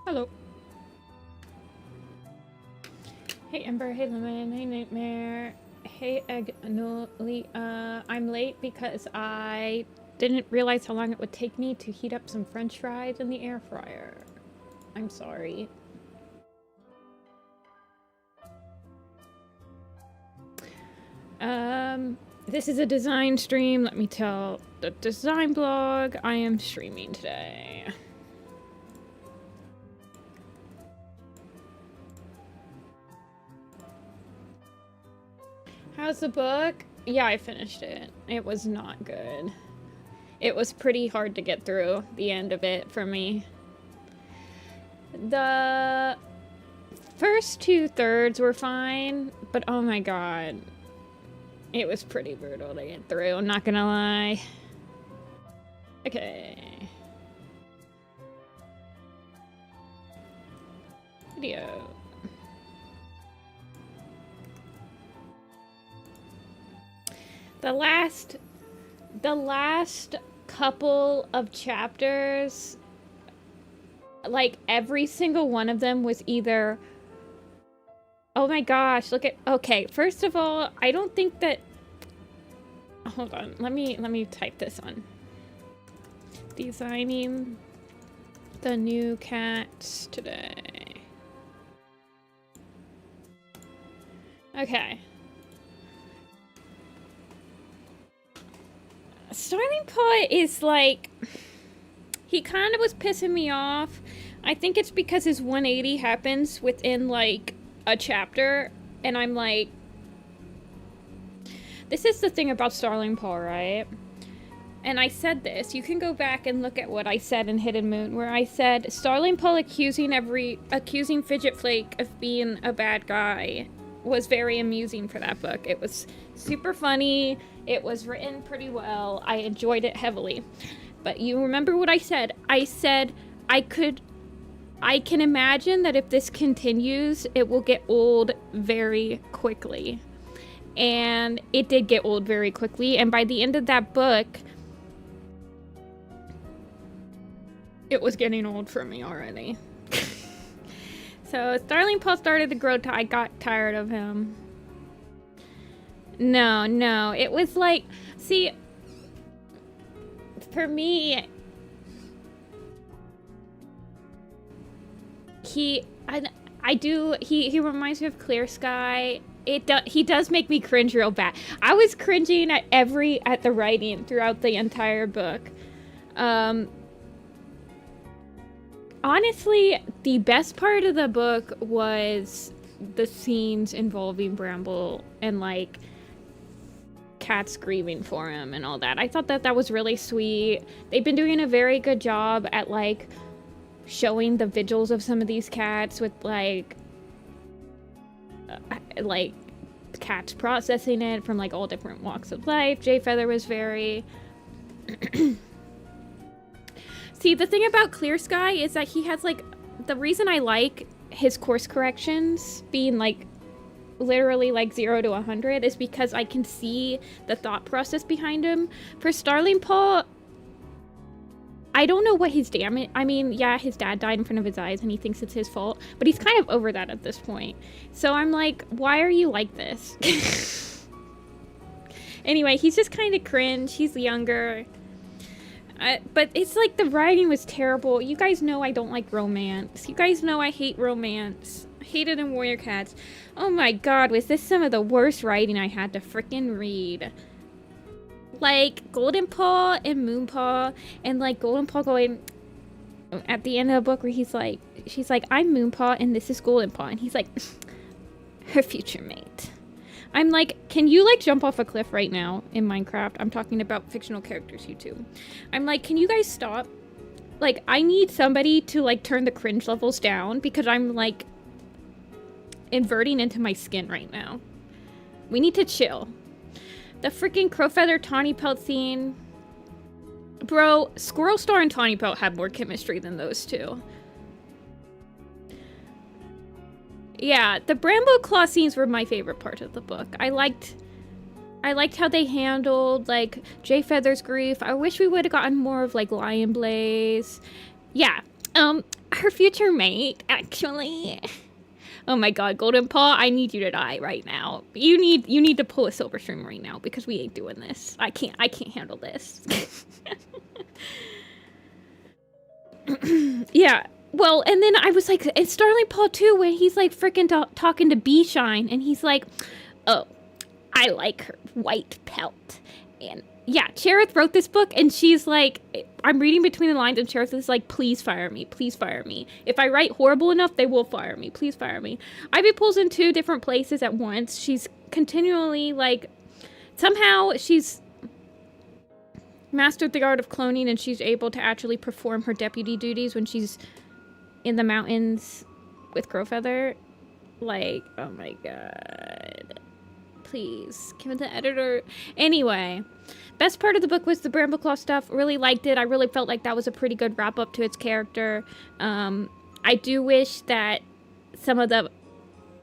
Hello. Hey Ember, hey Lemon, hey Nightmare, hey Agnoli. I'm late because I didn't realize how long it would take me to heat up some french fries in the air fryer. I'm sorry. This is a design stream. Let me tell the design blog I am streaming today. How's the book? Yeah, I finished it. It was not good. It was pretty hard to get through the end of it for me. The first 2/3 were fine, but oh my god. It was pretty brutal to get through, I'm not gonna lie. Okay. Video. The last couple of chapters, like every single one of them was either, oh my gosh, look at, okay, first of all, I don't think that, hold on, let me type this on. Designing the new cats today. Okay. Starling Paw is like, he kind of was pissing me off. I think it's because his 180 happens within like a chapter, and I'm like, this is the thing about Starling Paw, right? And I said this, you can go back and look at what I said in Hidden Moon, where I said Starling Paw accusing Fidget Flake of being a bad guy was very amusing for that book. It was super funny. It was written pretty well. I enjoyed it heavily. But you remember what I said? I said I can imagine that if this continues, it will get old very quickly. And it did get old very quickly. And by the end of that book, it was getting old for me already. So Starling Paw started to grow. I got tired of him. No, it was like, see, for me, he reminds me of Clear Sky. He does make me cringe real bad. I was cringing at the writing throughout the entire book. Honestly, the best part of the book was the scenes involving Bramble and like cats grieving for him and all that. I thought that was really sweet. They've been doing a very good job at like showing the vigils of some of these cats with like cats processing it from like all different walks of life. Jay Feather was very See, the thing about Clear Sky is that he has like, the reason I like his course corrections being like literally like 0 to 100 is because I can see the thought process behind him. For Starling Paw, I don't know what his damage, I mean, yeah, his dad died in front of his eyes and he thinks it's his fault, but he's kind of over that at this point. So I'm like, why are you like this? Anyway, he's just kind of cringe. He's younger. But it's like the writing was terrible. You guys know I don't like romance. You guys know I hate romance. I hate it in Warrior Cats. Oh my god, was this some of the worst writing I had to frickin' read. Like, Golden Paw and Moon Paw, and like Golden Paw going at the end of the book where she's like, I'm Moon Paw and this is Golden Paw. And he's like, her future mate. I'm like, can you like jump off a cliff right now in Minecraft? I'm talking about fictional characters, you two. I'm like, can you guys stop? Like, I need somebody to like turn the cringe levels down because I'm like inverting into my skin right now. We need to chill. The freaking Crowfeather Tawny Pelt scene. Bro, Squirrel Star and Tawny Pelt had more chemistry than those two. Yeah, the Bramble Claw scenes were my favorite part of the book. I liked how they handled, like, Jay Feather's grief. I wish we would have gotten more of, like, Lion Blaze. Yeah, Her future mate, actually. Oh my god, Golden Paw, I need you to die right now. You need to pull a Silver Stream right now because we ain't doing this. I can't handle this. Yeah. Well, and then I was like, it's Starling Paw too, when he's like freaking talking to B-Shine, and he's like, oh, I like her white pelt. And yeah, Cherith wrote this book, and she's like, I'm reading between the lines, and Cherith is like, please fire me, please fire me. If I write horrible enough, they will fire me, please fire me. Ivy pulls in 2 different places at once. She's continually like, somehow she's mastered the art of cloning, and she's able to actually perform her deputy duties when she's in the mountains with Crowfeather. Like, oh my god. Please, give it the editor. Anyway, best part of the book was the Brambleclaw stuff. Really liked it. I really felt like that was a pretty good wrap up to its character. I do wish that some of the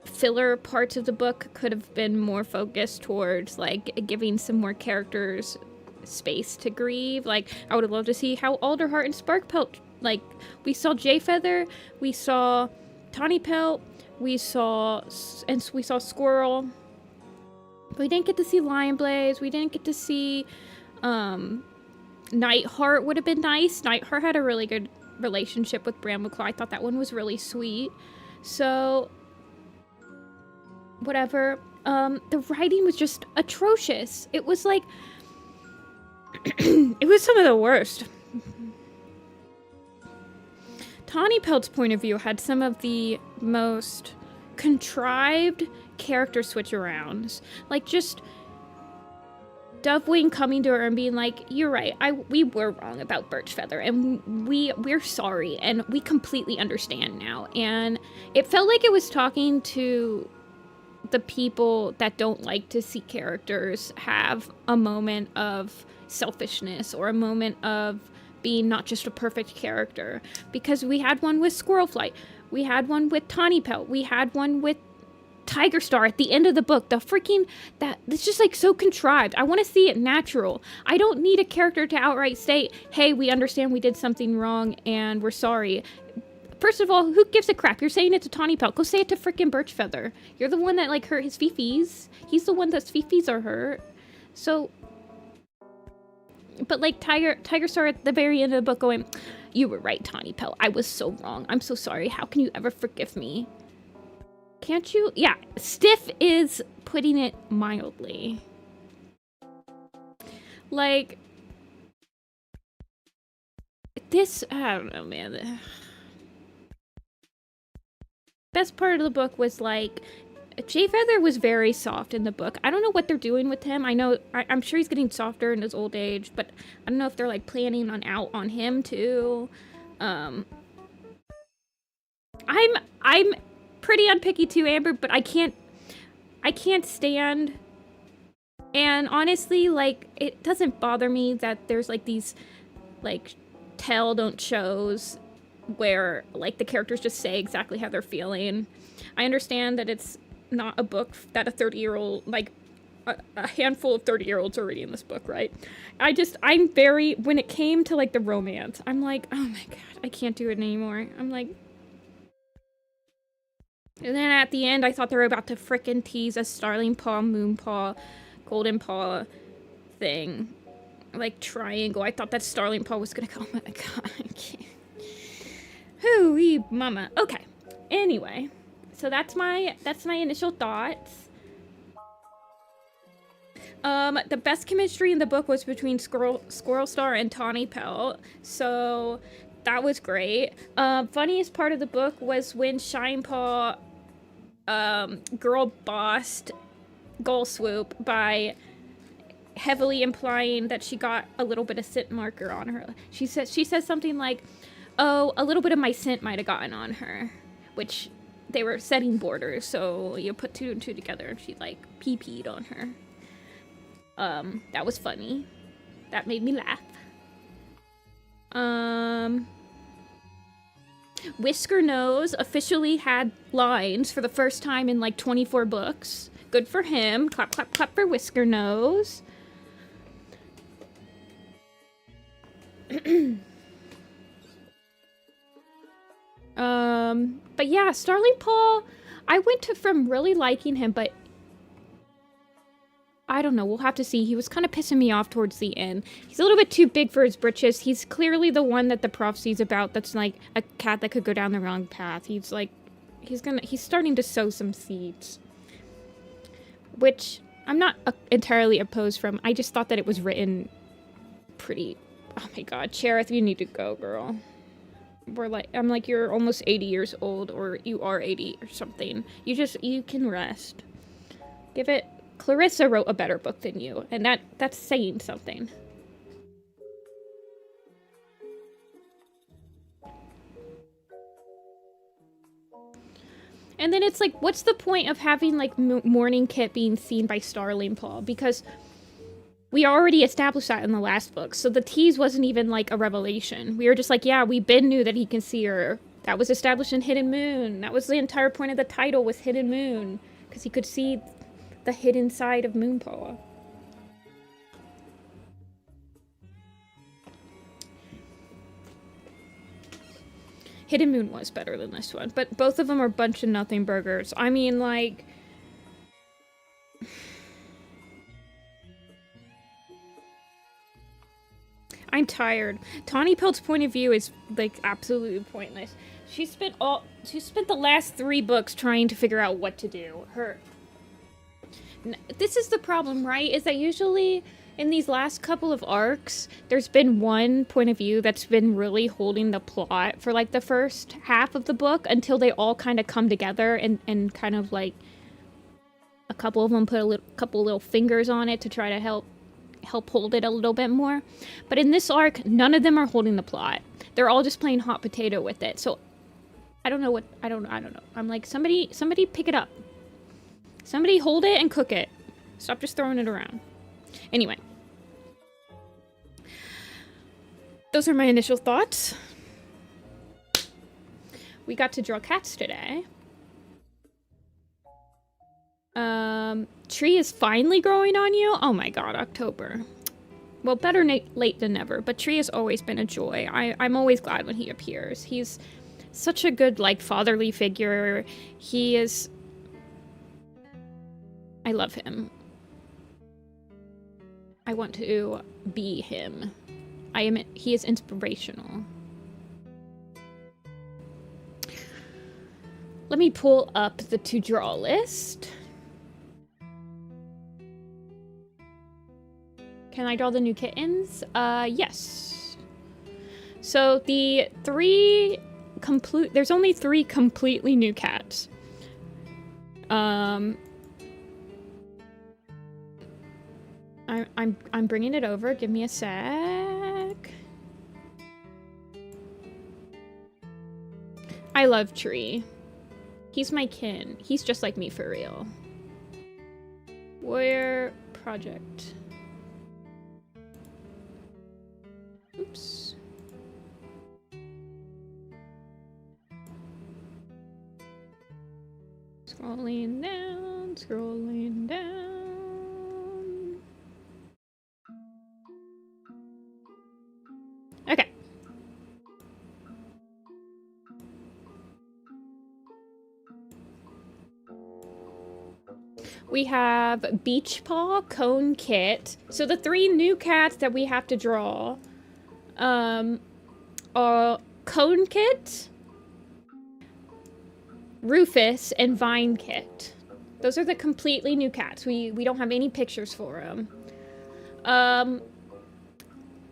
filler parts of the book could have been more focused towards like giving some more characters space to grieve. Like, I would have loved to see how Alderheart and Sparkpelt, like, we saw Jayfeather, we saw Tawny Pelt, we saw Squirrel. We didn't get to see Lion Blaze. We didn't get to see Nightheart. Would have been nice. Nightheart had a really good relationship with Brambleclaw. I thought that one was really sweet. So, whatever. The writing was just atrocious. It was like, it was some of the worst. Tawny Pelt's point of view had some of the most contrived character switch-arounds. Like, just Dovewing coming to her and being like, you're right, we were wrong about Birchfeather, and we're sorry, and we completely understand now. And it felt like it was talking to the people that don't like to see characters have a moment of selfishness or a moment of being not just a perfect character. Because we had one with Squirrelflight, we had one with Tawny Pelt, we had one with Tiger Star at the end of the book. It's just like so contrived. I want to see it natural. I don't need a character to outright say, hey, we understand we did something wrong and we're sorry. First of all, who gives a crap? You're saying it to Tawny Pelt. Go say it to frickin' Birchfeather. You're the one that like hurt his fifis. He's the one that's fifis are hurt. So, but like Tiger Star at the very end of the book going, you were right, Tawny Pelt. I was so wrong. I'm so sorry. How can you ever forgive me? Can't you? Yeah, stiff is putting it mildly. Like, this, I don't know, man. Best part of the book was like, Jayfeather was very soft in the book. I don't know what they're doing with him. I'm sure he's getting softer in his old age, but I don't know if they're like planning on him too. I'm pretty unpicky too, Amber, but I can't stand, and honestly, like, it doesn't bother me that there's like these like tell don't shows where like the characters just say exactly how they're feeling. I understand that it's not a book that a 30-year-old, like a handful of 30-year-olds are reading this book, right? I'm very, when it came to like the romance, I'm like, oh my god, I can't do it anymore. I'm like, and then at the end, I thought they were about to frickin' tease a Starling Paw, Moon Paw, Golden Paw thing. Like, triangle. I thought that Starling Paw was gonna go, oh my god, I can't. Hooey mama. Okay. Anyway. So that's my initial thoughts. The best chemistry in the book was between Squirrel Star and Tawny Pelt. So that was great. Funniest part of the book was when Shinepaw girl bossed Gull Swoop by heavily implying that she got a little bit of scent marker on her. She says something like, oh, a little bit of my scent might have gotten on her, which they were setting borders, so you put 2 and 2 together, and she like pee-peed on her. That was funny. That made me laugh. Whisker Nose officially had lines for the first time in like 24 books. Good for him. Clap, clap, clap for Whisker Nose. But yeah, Starling Paul, I went from really liking him, but I don't know, we'll have to see. He was kind of pissing me off towards the end. He's a little bit too big for his britches. He's clearly the one that the prophecy's about that's like a cat that could go down the wrong path. He's like, he's starting to sow some seeds. Which I'm not entirely opposed from. I just thought that it was written pretty... Oh my god, Cherith, you need to go, girl. I'm like, you're almost 80 years old, or you are 80 or something. You can rest. Give it... Clarissa wrote a better book than you, and that's saying something. And then it's like, what's the point of having, like, Morning Kit being seen by Starling Paul? Because we already established that in the last book, so the tease wasn't even, like, a revelation. We were just like, yeah, we been knew that he can see her. That was established in Hidden Moon. That was the entire point of the title, was Hidden Moon. Because he could see the hidden side of Moonpaw. Hidden Moon was better than this one, but both of them are a bunch of nothing burgers. I mean, like... I'm tired. Tawny Pelt's point of view is, like, absolutely pointless. She spent the last 3 books trying to figure out what to do. This is the problem, right? Is that usually in these last couple of arcs, there's been one point of view that's been really holding the plot for, like, the first half of the book until they all kind of come together and kind of, like, a couple of them put a couple little fingers on it to try to help hold it a little bit more. But in this arc, none of them are holding the plot. They're all just playing hot potato with it. So I don't know. I'm like, somebody pick it up. Somebody hold it and cook it. Stop just throwing it around. Anyway. Those are my initial thoughts. We got to draw cats today. Tree is finally growing on you? Oh my god, October. Well, better late than never, but Tree has always been a joy. I'm always glad when he appears. He's such a good, like, fatherly figure. He is... I love him. I want to be him. He is inspirational. Let me pull up the to-draw list. Can I draw the new kittens? Yes. So there's only 3 completely new cats. I'm bringing it over. Give me a sec. I love Tree. He's my kin. He's just like me for real. Warrior project. Oops. Scrolling down, scrolling down. Okay. We have Beach Paw, Cone Kit. So the 3 new cats that we have to draw are Cone Kit, Rufus, and Vine Kit. Those are the completely new cats. We don't have any pictures for them.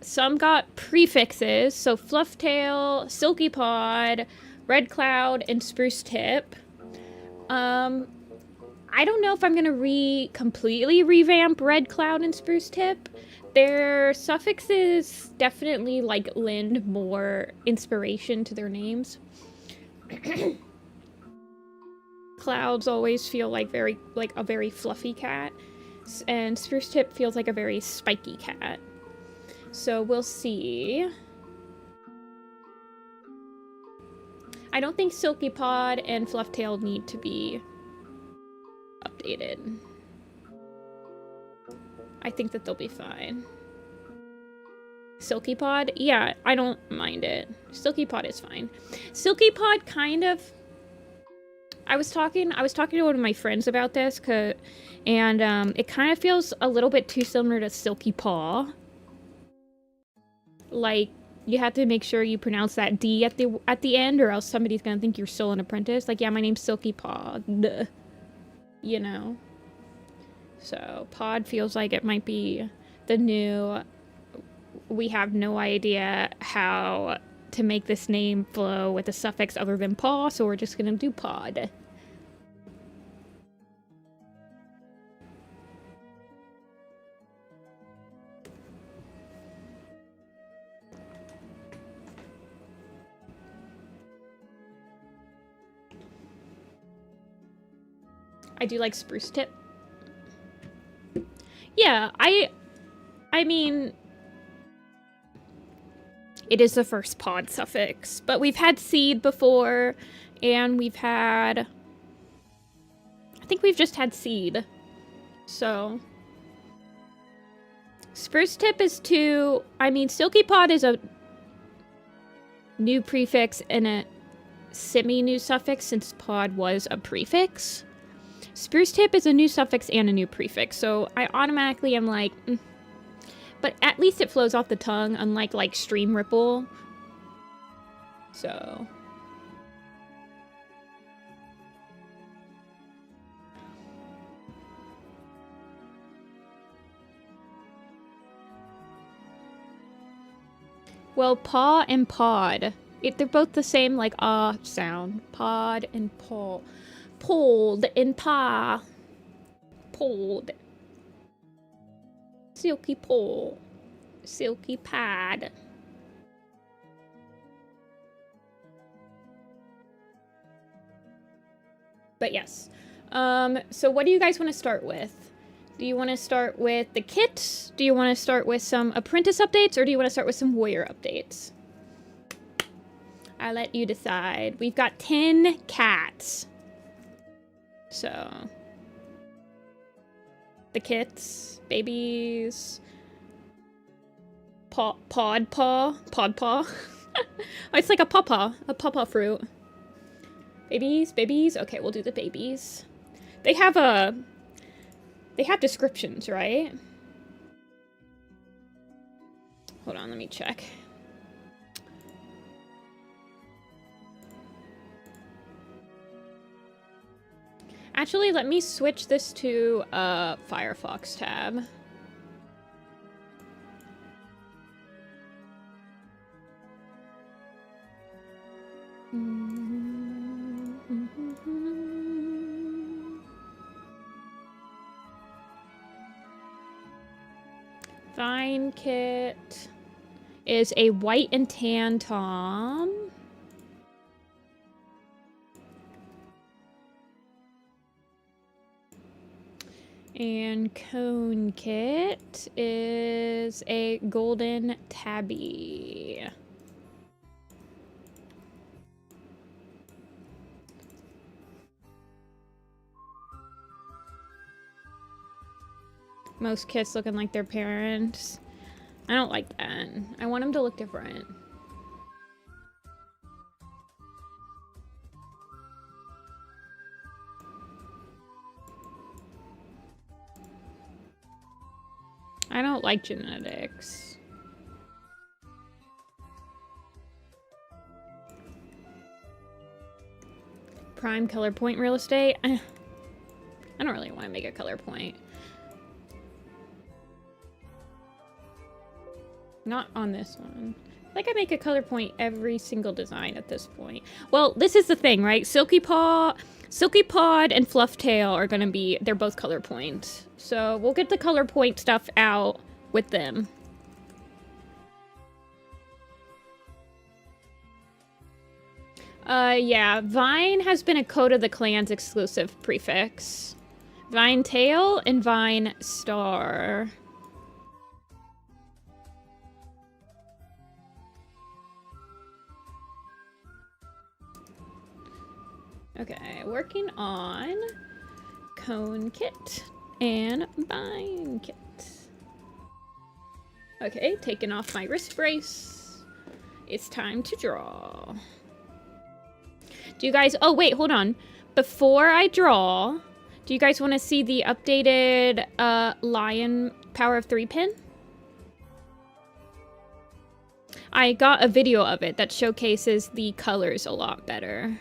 Some got prefixes, so Flufftail, Silky Pod, Red Cloud, and Spruce Tip. I don't know if I'm gonna completely revamp Red Cloud and Spruce Tip. Their suffixes definitely, like, lend more inspiration to their names. Clouds always feel like a very fluffy cat, and Spruce Tip feels like a very spiky cat. So we'll see. I don't think Silky Pod and Flufftail need to be updated. I think that they'll be fine. Silky Pod? Yeah, I don't mind it. Silky Pod is fine. Silky Pod kind of... I was talking to one of my friends about this, and it kind of feels a little bit too similar to Silky Paw. Like, you have to make sure you pronounce that D at the end, or else somebody's gonna think you're still an apprentice. Like, yeah, my name's Silky Paw. Duh. You know? So, Pod feels like it might be the new... We have no idea how to make this name flow with a suffix other than paw, so we're just gonna do Pod. I do like spruce tip. Yeah, I mean, it is the first pod suffix, but we've had seed before, and we've had, I think we've just had seed. So, spruce tip is two, I mean, silky pod is a new prefix and a semi-new suffix since pod was a prefix. Spruce tip is a new suffix and a new prefix, so I automatically am like, but at least it flows off the tongue, unlike like stream ripple. So. Well, paw and pod. They're both the same like ah sound. Pod and paw. Pulled and paw. Pulled. Silky pole. Silky pad. But yes. So what do you guys want to start with? Do you want to start with the kit? Do you want to start with some apprentice updates? Or do you want to start with some warrior updates? I'll let you decide. We've got 10 cats. So, the kits, babies, pod paw. Oh, it's like a pawpaw fruit. Babies. Okay, we'll do the babies. They have descriptions, right? Hold on, let me check. Actually, let me switch this to Firefox tab. Vine kit is a white and tan tom. And cone kit is a golden tabby. Most kits looking like their parents. I don't like that. I want them to look different. I don't like genetics. Prime color point real estate. I don't really want to make a color point. Not on this one. I think I make a color point every single design at this point. Well, this is the thing, right? Silky Pod and Fluff Tail are gonna be, they're both color point. So we'll get the color point stuff out with them. Yeah, Vine has been a Code of the Clans exclusive prefix. Vine Tail and Vine Star. Okay, working on Cone Kit and Vine Kit. Okay, taking off my wrist brace. It's time to draw. Do you guys... Oh, wait, hold on. Before I draw, do you guys want to see the updated Lion Power of 3 pin? I got a video of it that showcases the colors a lot better.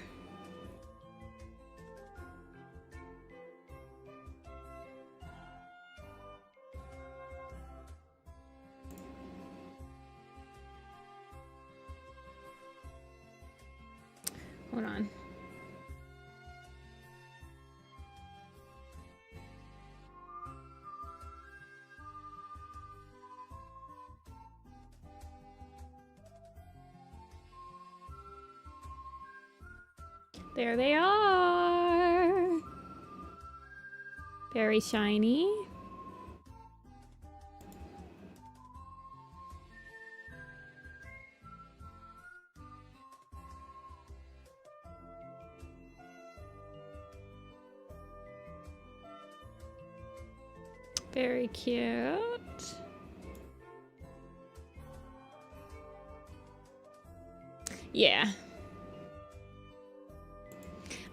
Hold on. There they are. Very shiny. Very cute. Yeah.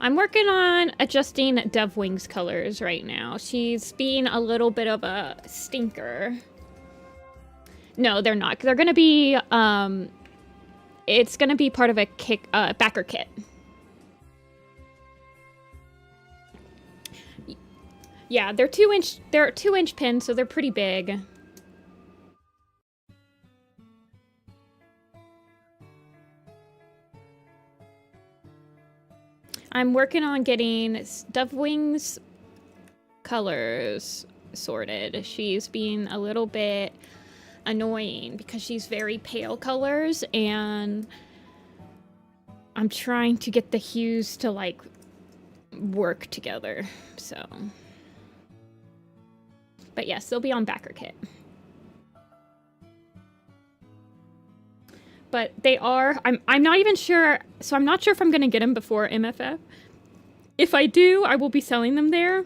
I'm working on adjusting Dove Wings colors right now. She's being a little bit of a stinker. No, they're not. They're gonna be, it's gonna be part of a backer kit. Yeah, they're 2-inch pins, so they're pretty big. I'm working on getting Dove Wings colors sorted. She's being a little bit annoying because she's very pale colors, and I'm trying to get the hues to like work together. So, but yes, they'll be on backer kit. But they are, I'm not even sure, so I'm not sure if I'm gonna get them before MFF. If I do, I will be selling them there.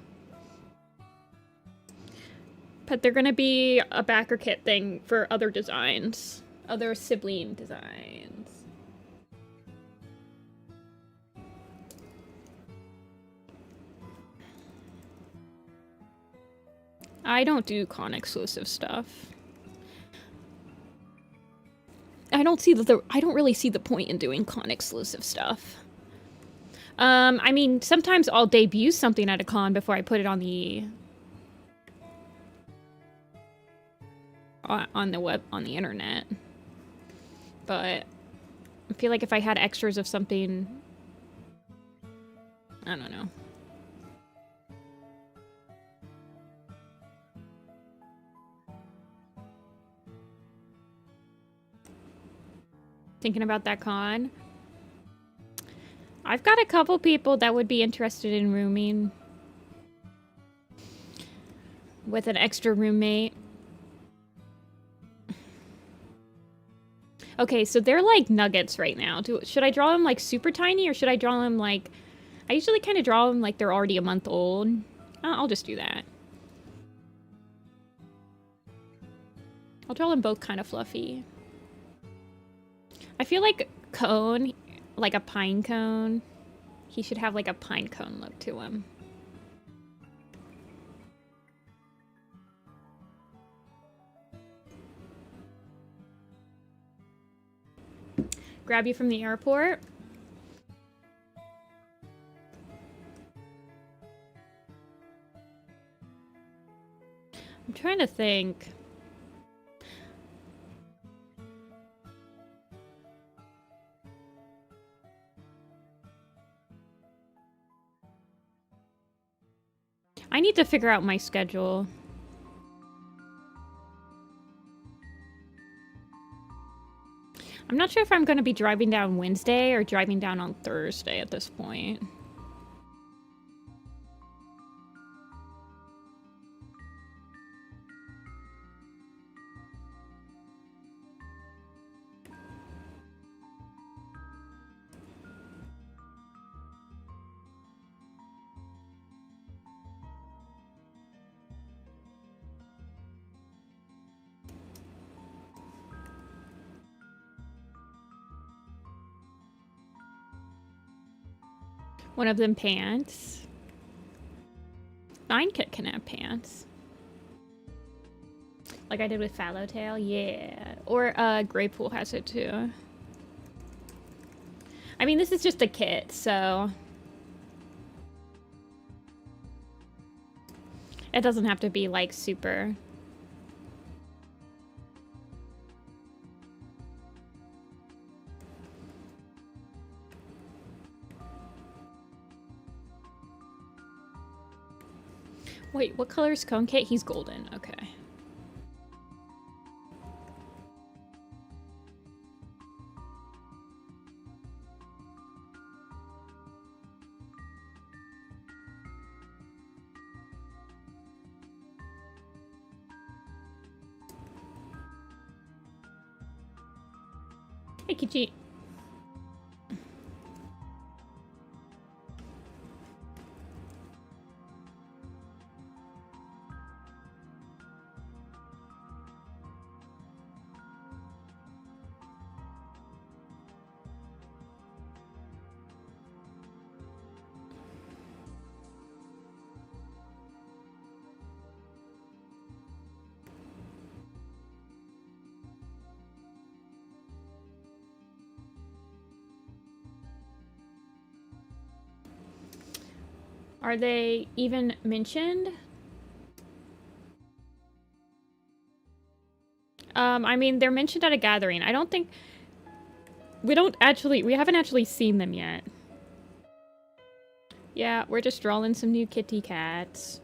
But they're gonna be a backer kit thing for other designs, other sibling designs. I don't do con exclusive stuff. I don't really see the point in doing con exclusive stuff. I mean, sometimes I'll debut something at a con before I put it on the internet. But I feel like if I had extras of something, I don't know. Thinking about that con. I've got a couple people that would be interested in rooming with an extra roommate. Okay, so they're like nuggets right now. Should I draw them like super tiny, or should I draw them like... I usually kind of draw them like they're already a month old. I'll just do that. I'll draw them both kind of fluffy. I feel like cone, like a pine cone. He should have like a pine cone look to him. Grab you from the airport. I'm trying to think. I need to figure out my schedule. I'm not sure if I'm going to be driving down Wednesday or driving down on Thursday at this point. One of them pants. Nine Kit can have pants. Like I did with Fallowtail, yeah. Or Greypool has it too. I mean, this is just a kit, so it doesn't have to be like super. Wait, what color is Cone Kit? He's golden, okay. Hey, Kichi. Are they even mentioned? I mean, they're mentioned at a gathering. I don't think... we haven't actually seen them yet. Yeah, we're just drawing some new kitty cats.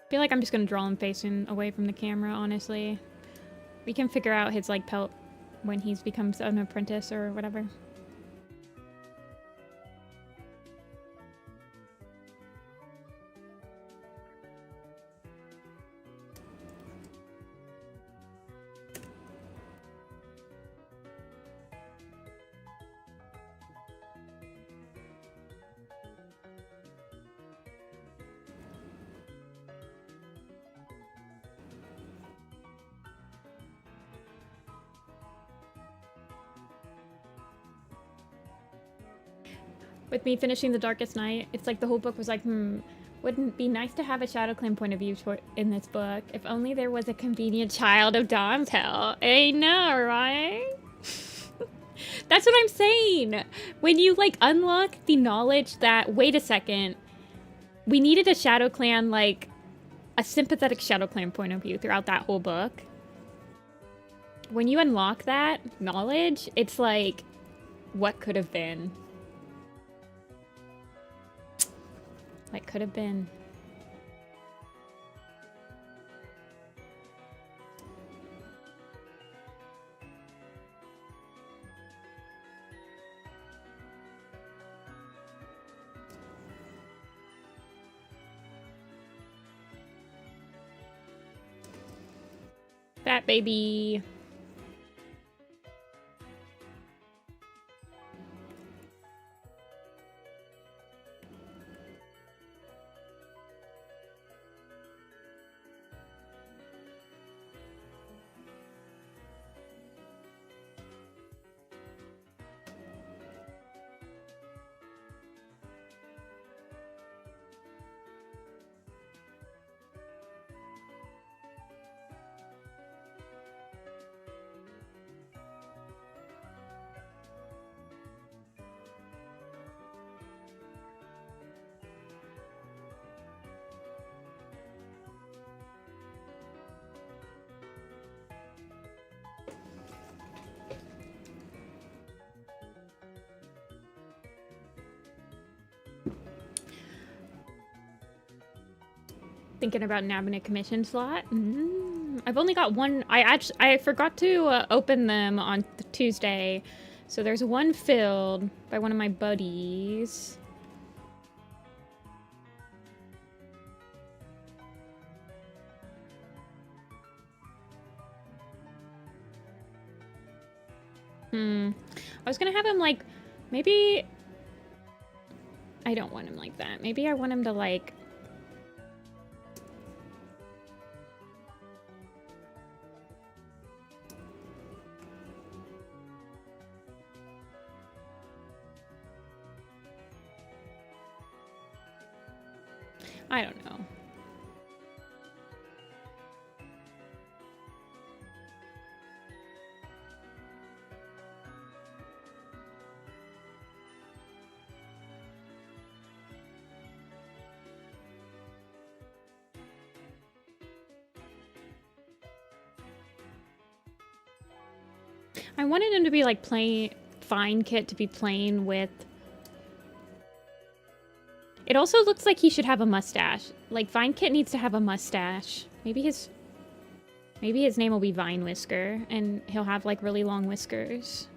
I feel like I'm just gonna draw him facing away from the camera, honestly. We can figure out his, like, pelt when he becomes an apprentice or whatever. With me finishing The Darkest Night, it's like the whole book was like, wouldn't it be nice to have a Shadow Clan point of view in this book? If only there was a convenient child of Dawn's Hell. I know, right? That's what I'm saying. When you, like, unlock the knowledge that, wait a second, we needed a Shadow Clan, like, a sympathetic Shadow Clan point of view throughout that whole book. When you unlock that knowledge, it's like, what could have been? Like, could have been. Fat baby. Thinking about nabbing a commission slot. I've only got one. I forgot to open them on Tuesday, so there's one filled by one of my buddies. I was gonna have him like, maybe. I don't want him like that. Maybe I want him to like. I don't know. I wanted him to be like playing Fine Kit to be playing with. It also looks like he should have a mustache. Like Vine Kit needs to have a mustache. Maybe his name will be Vine Whisker and he'll have like really long whiskers.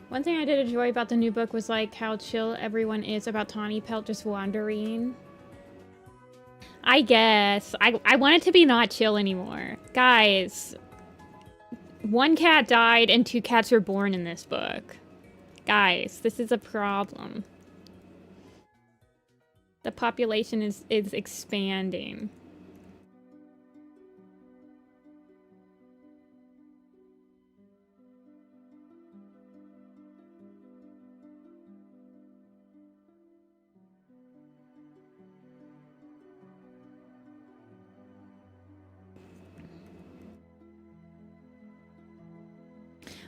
One thing I did enjoy about the new book was like how chill everyone is about Tawny Pelt just wandering. I guess. I want it to be not chill anymore. Guys, one cat died and 2 cats were born in this book. Guys, this is a problem. The population is expanding.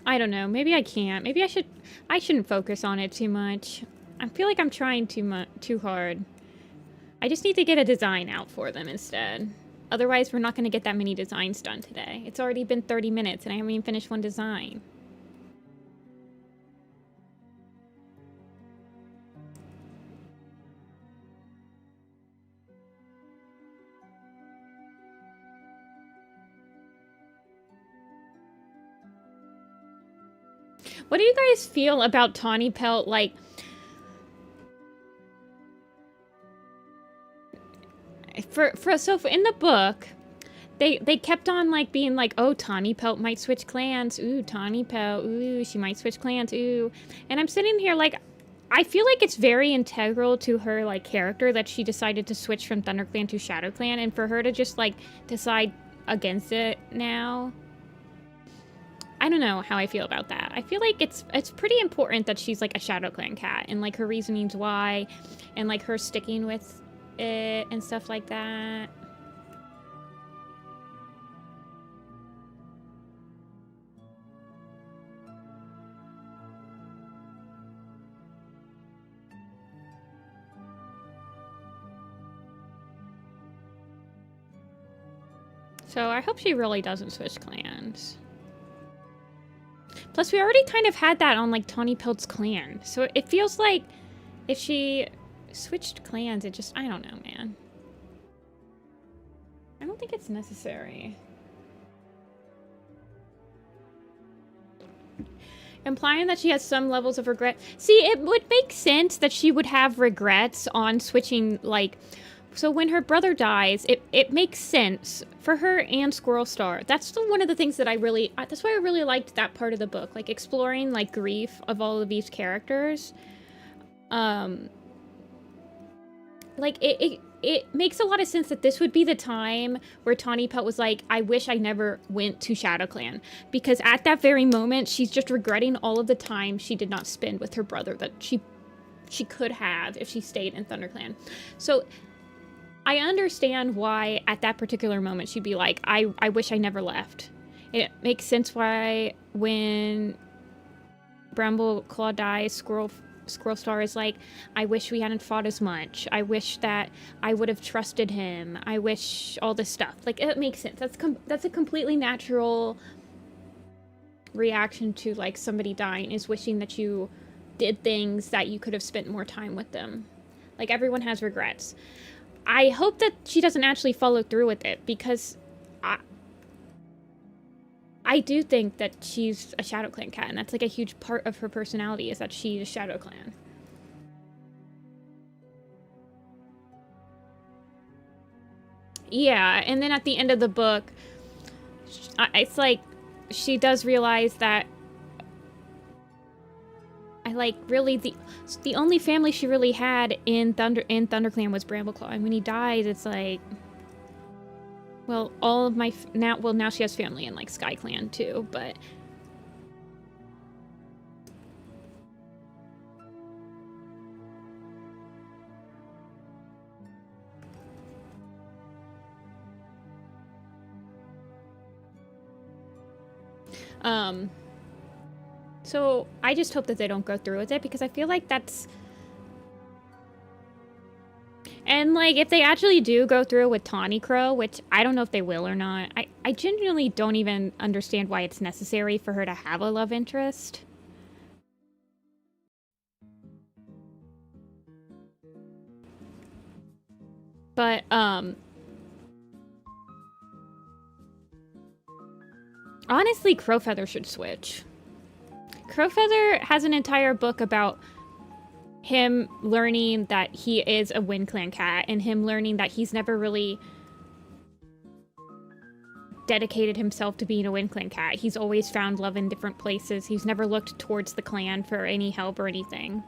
I don't know. Maybe I can't. Maybe I shouldn't focus on it too much. I feel like I'm trying too hard. I just need to get a design out for them instead. Otherwise, we're not going to get that many designs done today. It's already been 30 minutes and I haven't even finished one design. What do you guys feel about Tawny Pelt, like... So in the book, they kept on, like, being like, oh, Tawny Pelt might switch clans. Ooh, Tawny Pelt. Ooh, she might switch clans. Ooh. And I'm sitting here, like, I feel like it's very integral to her, like, character that she decided to switch from ThunderClan to ShadowClan, and for her to just, like, decide against it now... I don't know how I feel about that. I feel like it's pretty important that she's like a ShadowClan cat and like her reasonings why and like her sticking with it and stuff like that. So I hope she really doesn't switch clans. Plus, we already kind of had that on, like, Tawny Pelt's clan. So it feels like if she switched clans, it just... I don't know, man. I don't think it's necessary. Implying that she has some levels of regret. See, it would make sense that she would have regrets on switching, like... So when her brother dies, it makes sense for her and Squirrel Star. That's one of the things that that's why I really liked that part of the book, like exploring like grief of all of these characters. Like it makes a lot of sense that this would be the time where Tawny Pelt was like, I wish I never went to ShadowClan, because at that very moment she's just regretting all of the time she did not spend with her brother that she could have if she stayed in ThunderClan. So I understand why at that particular moment she'd be like, I wish I never left. It makes sense why when Brambleclaw dies, Squirrel Star is like, I wish we hadn't fought as much. I wish that I would have trusted him. I wish all this stuff. Like, it makes sense. That's a completely natural reaction to, like, somebody dying, is wishing that you did things that you could have spent more time with them. Like, everyone has regrets. I hope that she doesn't actually follow through with it, because I do think that she's a ShadowClan cat, and that's like a huge part of her personality, is that she's a ShadowClan. Yeah, and then at the end of the book, it's like she does realize that really the only family she really had in ThunderClan was Brambleclaw, and when he dies, it's like Well, all of my now she has family in like Sky Clan too, but so I just hope that they don't go through with it, because I feel like that's... And, like, if they actually do go through with Tawny Crow, which I don't know if they will or not, I genuinely don't even understand why it's necessary for her to have a love interest. But, honestly, Crowfeather should switch. Crowfeather has an entire book about him learning that he is a Wind Clan cat, and him learning that he's never really dedicated himself to being a Wind Clan cat. He's always found love in different places. He's never looked towards the clan for any help or anything.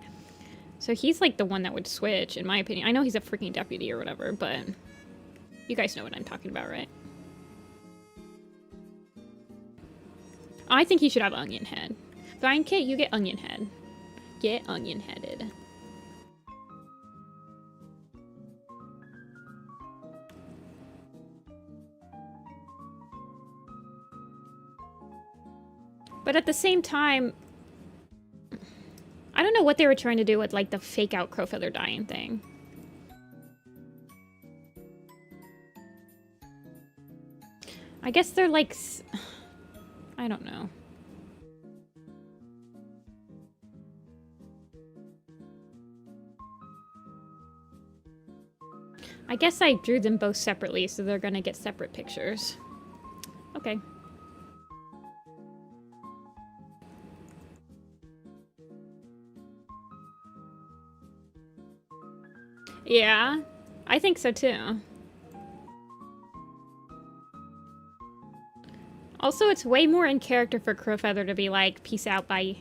So he's like the one that would switch, in my opinion. I know he's a freaking deputy or whatever, but you guys know what I'm talking about, right? I think he should have Onion Head. Vine Kit, you get Onion Head. Get Onion Headed. But at the same time, I don't know what they were trying to do with, like, the fake out Crowfeather dying thing. I guess they're, like... I don't know. I guess I drew them both separately, so they're gonna get separate pictures. Okay. Yeah, I think so too. Also, it's way more in character for Crowfeather to be like, peace out, bye.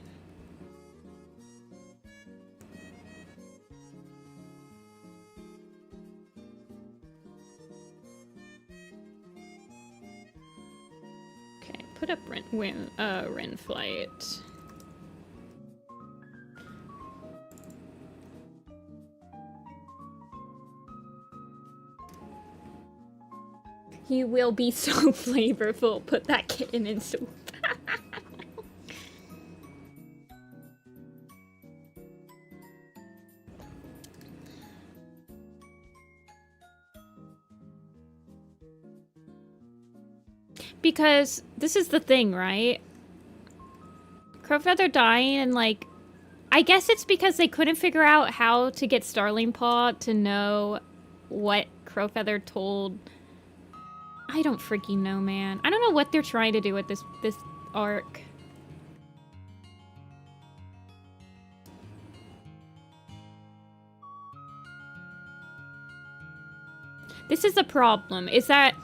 Okay, put up Ren Flight. He will be so flavorful. Put that kitten in soup. Because this is the thing, right? Crowfeather dying, and like, I guess it's because they couldn't figure out how to get Starling Paw to know what Crowfeather told. I don't freaking know, man. I don't know what they're trying to do with this arc. This is the problem, is that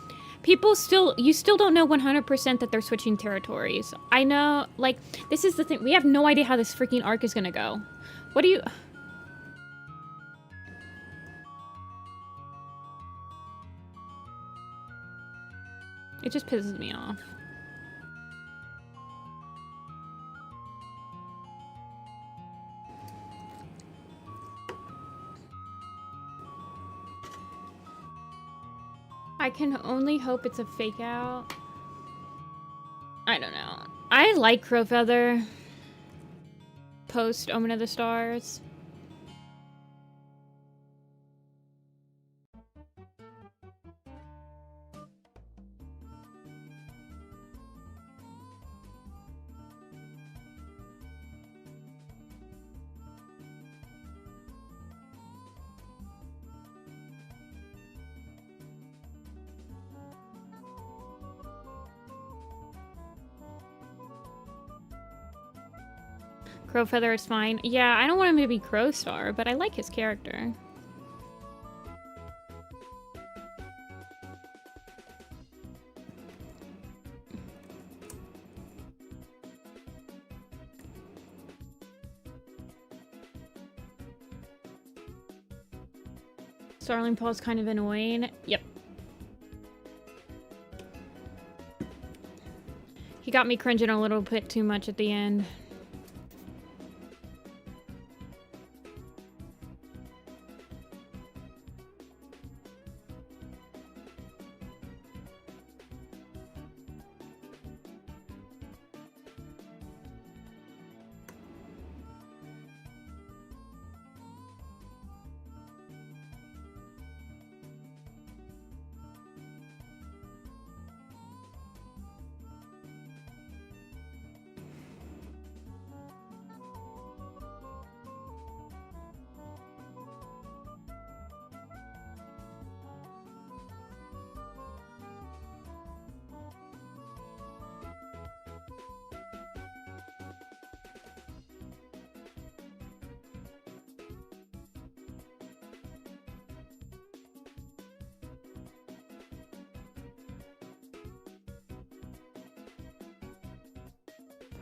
people you still don't know 100% that they're switching territories. I know, like, this is the thing. We have no idea how this freaking arc is gonna go. What do you... It just pisses me off. I can only hope it's a fake out. I don't know. I like Crowfeather post Omen of the Stars. Crowfeather is fine. Yeah, I don't want him to be Crowstar, but I like his character. Starling Paul's kind of annoying. Yep. He got me cringing a little bit too much at the end.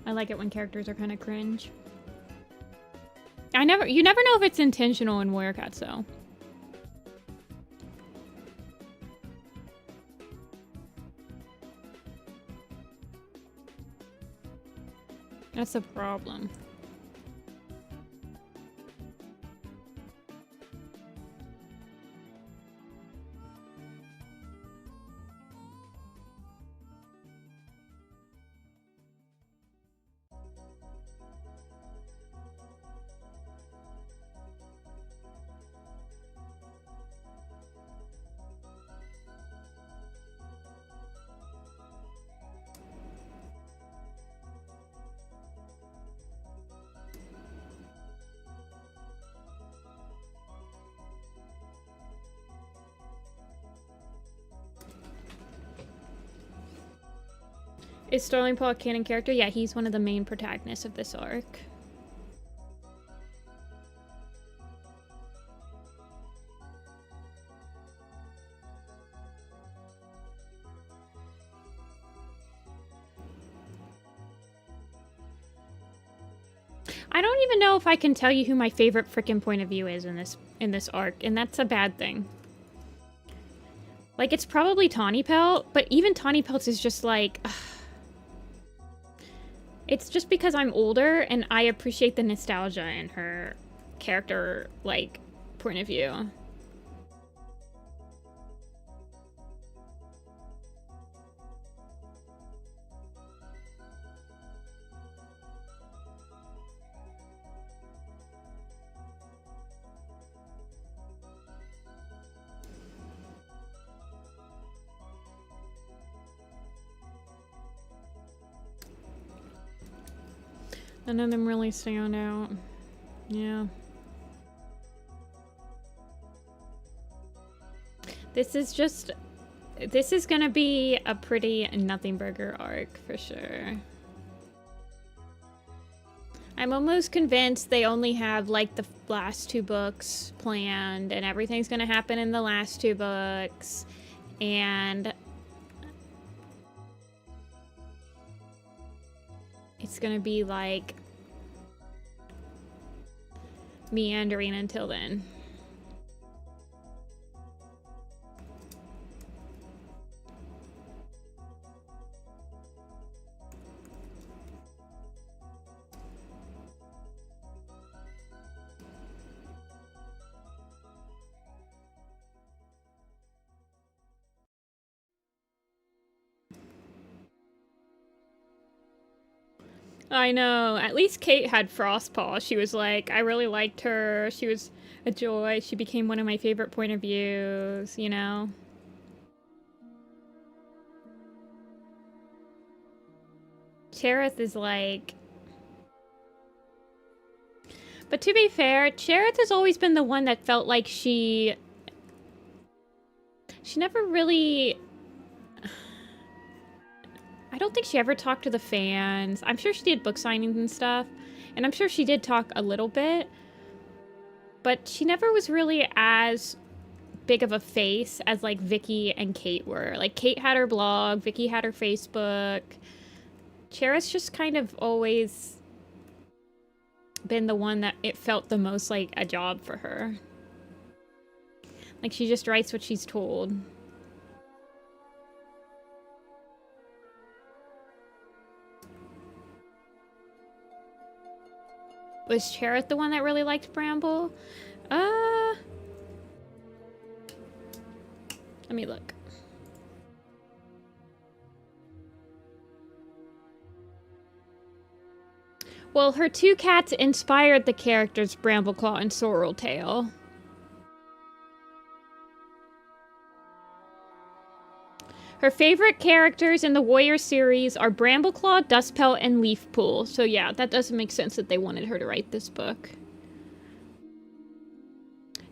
I like it when characters are kind of cringe. You never know if it's intentional in Warrior Cats, though. That's the problem. Is Sterling Paul a canon character? Yeah, he's one of the main protagonists of this arc. I don't even know if I can tell you who my favorite frickin' point of view is in this arc, and that's a bad thing. Like, it's probably Tawny Pelt, but even Tawny Pelt is just like... It's just because I'm older and I appreciate the nostalgia in her character, like, point of view. None of them really stand out. Yeah. This is gonna be a pretty nothing burger arc for sure. I'm almost convinced they only have like the last 2 books planned and everything's gonna happen in the last 2 books. And it's gonna be like meandering until then. I know. At least Kate had Frostpaw. She was like, I really liked her. She was a joy. She became one of my favorite point of views, you know? Cherith is like... But to be fair, Cherith has always been the one that felt like she never really... I don't think she ever talked to the fans. I'm sure she did book signings and stuff. And I'm sure she did talk a little bit. But she never was really as big of a face as, like, Vicky and Kate were. Like, Kate had her blog. Vicky had her Facebook. Cherith's just kind of always been the one that it felt the most like a job for her. Like, she just writes what she's told. Was Cherith the one that really liked Bramble? Let me look. Well, her two cats inspired the characters Brambleclaw and Sorreltail. Her favorite characters in the Warrior series are Brambleclaw, Dustpelt, and Leafpool. So yeah, that doesn't make sense that they wanted her to write this book.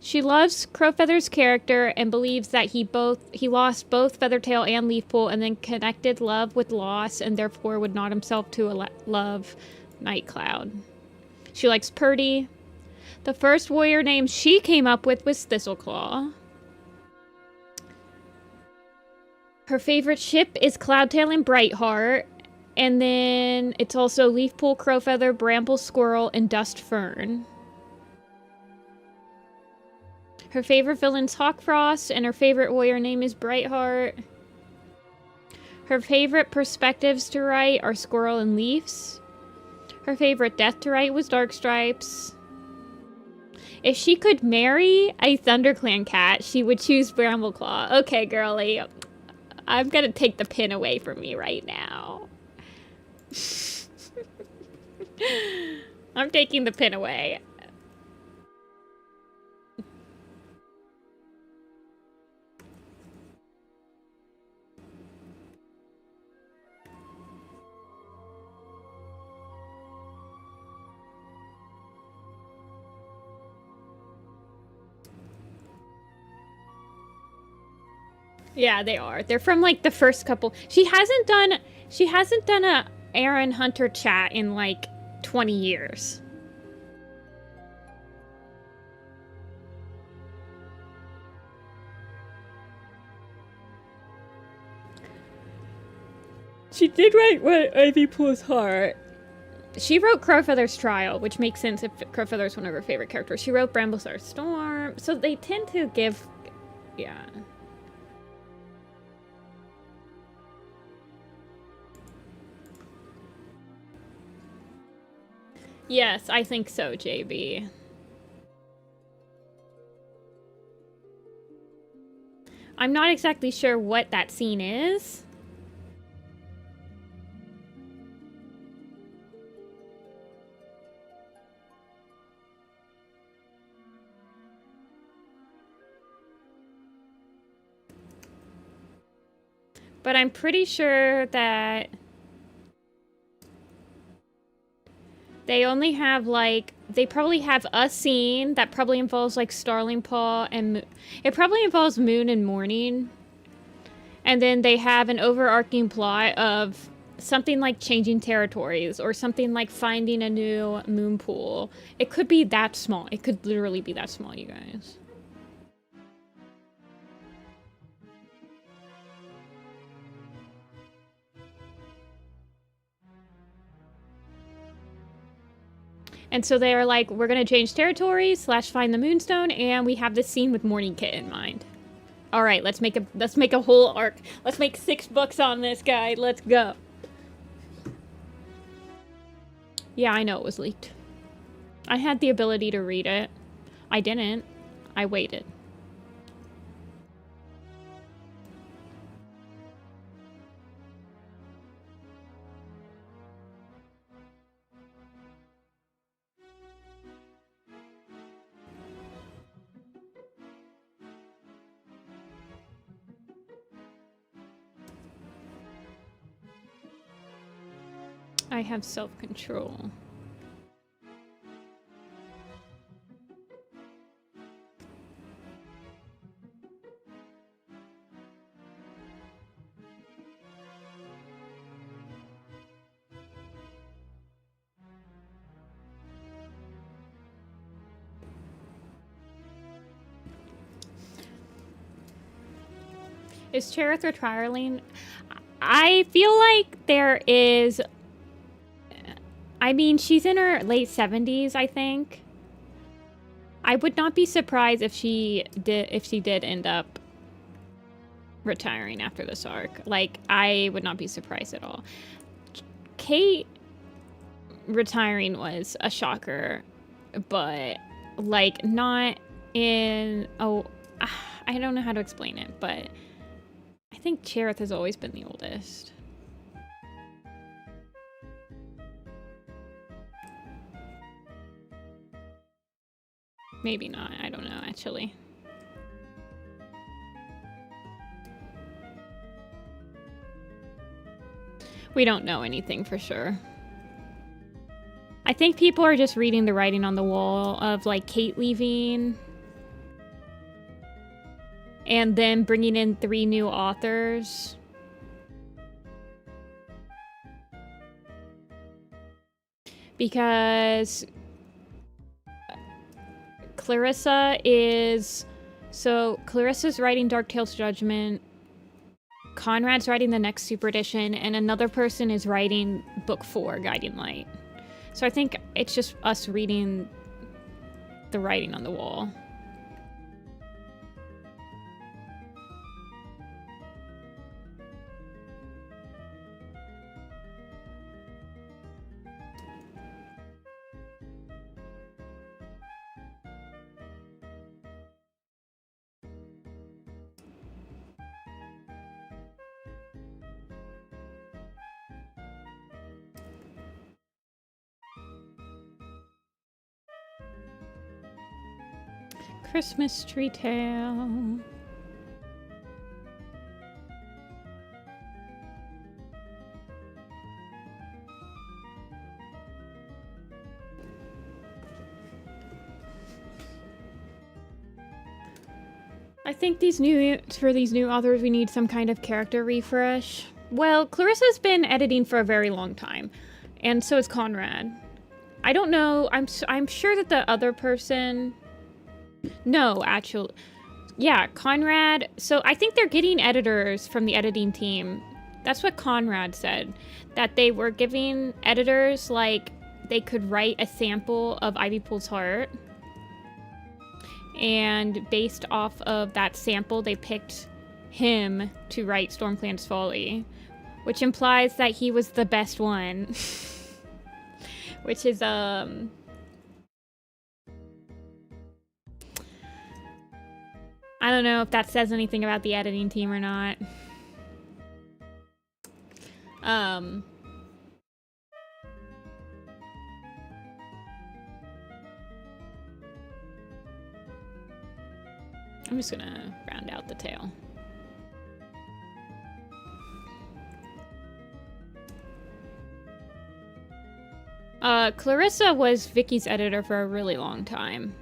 She loves Crowfeather's character and believes that he lost both Feathertail and Leafpool and then connected love with loss and therefore would not himself to love Nightcloud. She likes Purdy. The first warrior name she came up with was Thistleclaw. Her favorite ship is Cloudtail and Brightheart. And then it's also Leafpool, Crowfeather, Bramble Squirrel, and Dust Fern. Her favorite villain's Hawkfrost, and her favorite warrior name is Brightheart. Her favorite perspectives to write are Squirrel and Leafs. Her favorite death to write was Darkstripes. If she could marry a ThunderClan cat, she would choose Brambleclaw. Okay, girlie. I'm gonna take the pin away from me right now. I'm taking the pin away. Yeah, they are. They're from like the first couple. She hasn't done a Aaron Hunter chat in like 20 years. She did write what Ivy Pool's heart. She wrote Crowfeather's Trial, which makes sense if Crowfeather's one of her favorite characters. She wrote Bramblestar Storm. So they tend to give... Yeah. Yes, I think so, JB. I'm not exactly sure what that scene is. But I'm pretty sure that they only have, like, they probably have a scene that probably involves, like, Starling Paw and... It probably involves Moon and Morning. And then they have an overarching plot of something like changing territories or something like finding a new moon pool. It could be that small. It could literally be that small, you guys. And so they are like, we're going to change territories / find the Moonstone, and we have this scene with Morning Kit in mind. All right, let's make a whole arc. Let's make 6 books on this guy. Let's go. Yeah, I know it was leaked. I had the ability to read it. I didn't. I waited. I have self-control. Is Cherith retiring? I feel like there is... I mean, she's in her late 70s, I think. I would not be surprised if she did end up retiring after this arc. Like, I would not be surprised at all. Kate... retiring was a shocker, but like not in I don't know how to explain it, but I think Cherith has always been the oldest. Maybe not, I don't know actually. We don't know anything for sure. I think people are just reading the writing on the wall of like Kate leaving and then bringing in 3 new authors. Because Clarissa is... So Clarissa's writing Dark Tales Judgment, Conrad's writing the next Super Edition, and another person is writing Book 4, Guiding Light. So I think it's just us reading the writing on the wall. Christmas Tree Tale. I think for these new authors, we need some kind of character refresh. Well, Clarissa's been editing for a very long time, and so is Conrad. I don't know. I'm sure that the other person... No, actually. Yeah, Conrad. So I think they're getting editors from the editing team. That's what Conrad said. That they were giving editors, like, they could write a sample of Ivy Pool's Heart. And based off of that sample, they picked him to write Stormclan's Folly. Which implies that he was the best one. Which is, I don't know if that says anything about the editing team or not. I'm just gonna round out the tail. Clarissa was Vicky's editor for a really long time.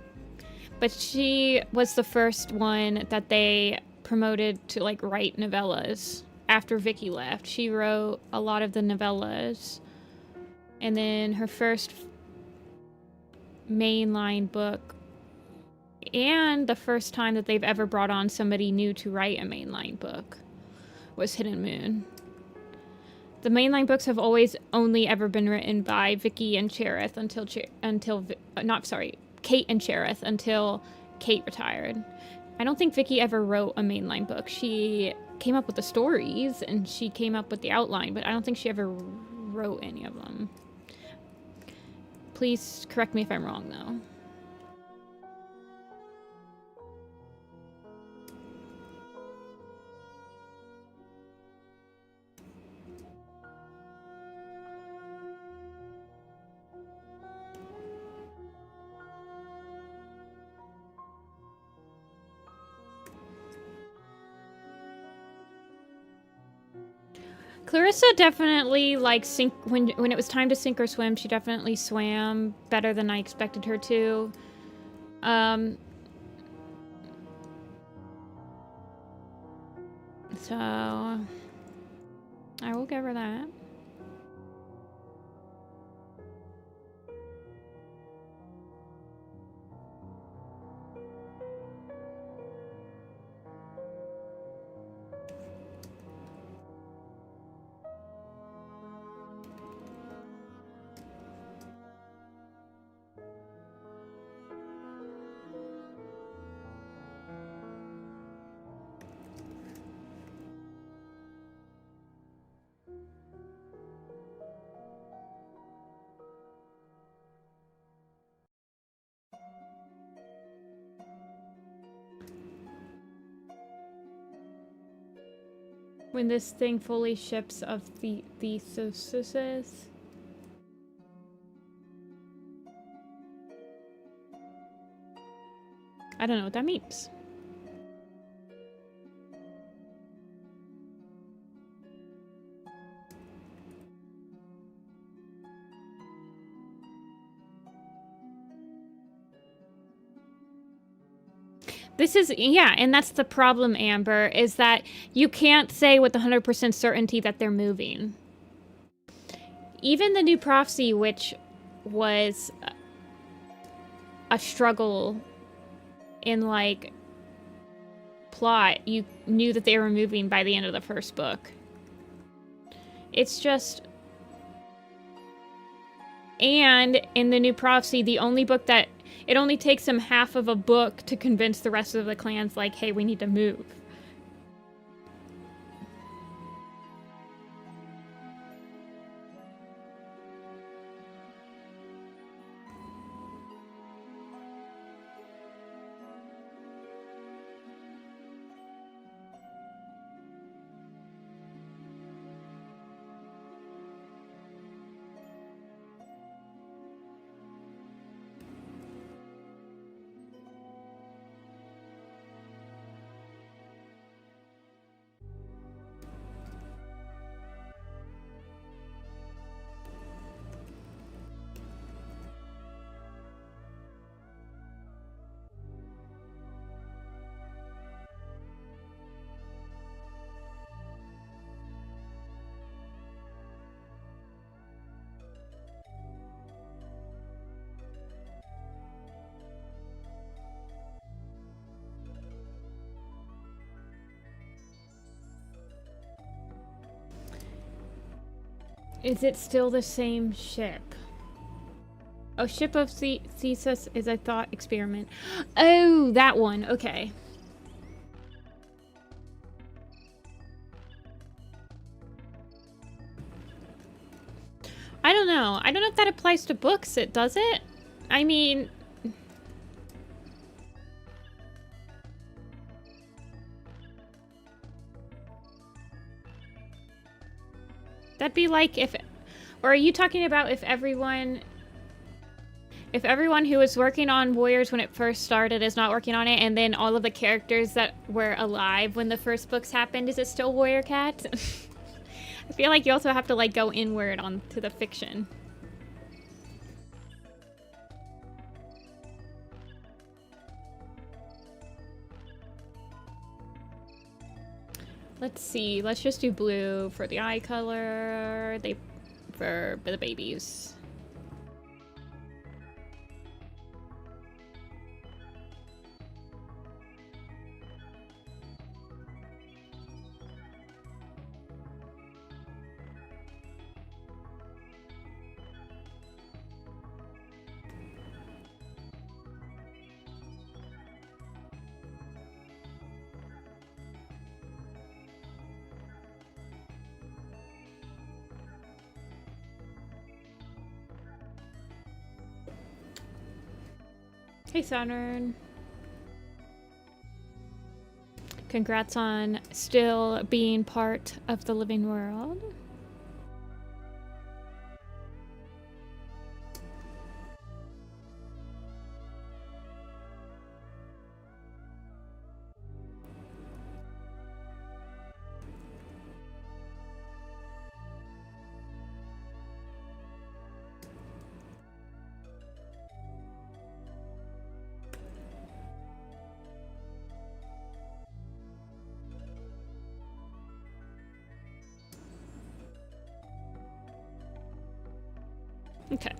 But she was the first one that they promoted to, like, write novellas after Vicky left. She wrote a lot of the novellas. And then her first mainline book, and the first time that they've ever brought on somebody new to write a mainline book, was Hidden Moon. The mainline books have always only ever been written by Vicky and Cherith Kate and Cherith until Kate retired. I don't think Vicky ever wrote a mainline book. She came up with the stories and she came up with the outline, but I don't think she ever wrote any of them. Please correct me if I'm wrong, though. Clarissa definitely, like, when it was time to sink or swim, she definitely swam better than I expected her to. So I will give her that. When this thing fully ships of the thesis. I don't know what that means. This is, yeah, and that's the problem, Amber, is that you can't say with 100% certainty that they're moving. Even the new prophecy, which was a struggle in, like, plot, you knew that they were moving by the end of the first book. It's just... And in the new prophecy, the only book that... It only takes them half of a book to convince the rest of the clans, like, hey, we need to move. Is it still the same ship? Oh, ship of thesis is a thought experiment. Oh, that one. Okay. I don't know. I don't know if that applies to books. Does it? I mean... That'd be like if... Or are you talking about if everyone who was working on Warriors when it first started is not working on it, and then all of the characters that were alive when the first books happened, is it still Warrior Cat? I feel like you also have to, like, go inward onto the fiction. Let's see. Let's just do blue for the eye color. For the babies. Hey, Saturn. Congrats on still being part of the living world. Okay.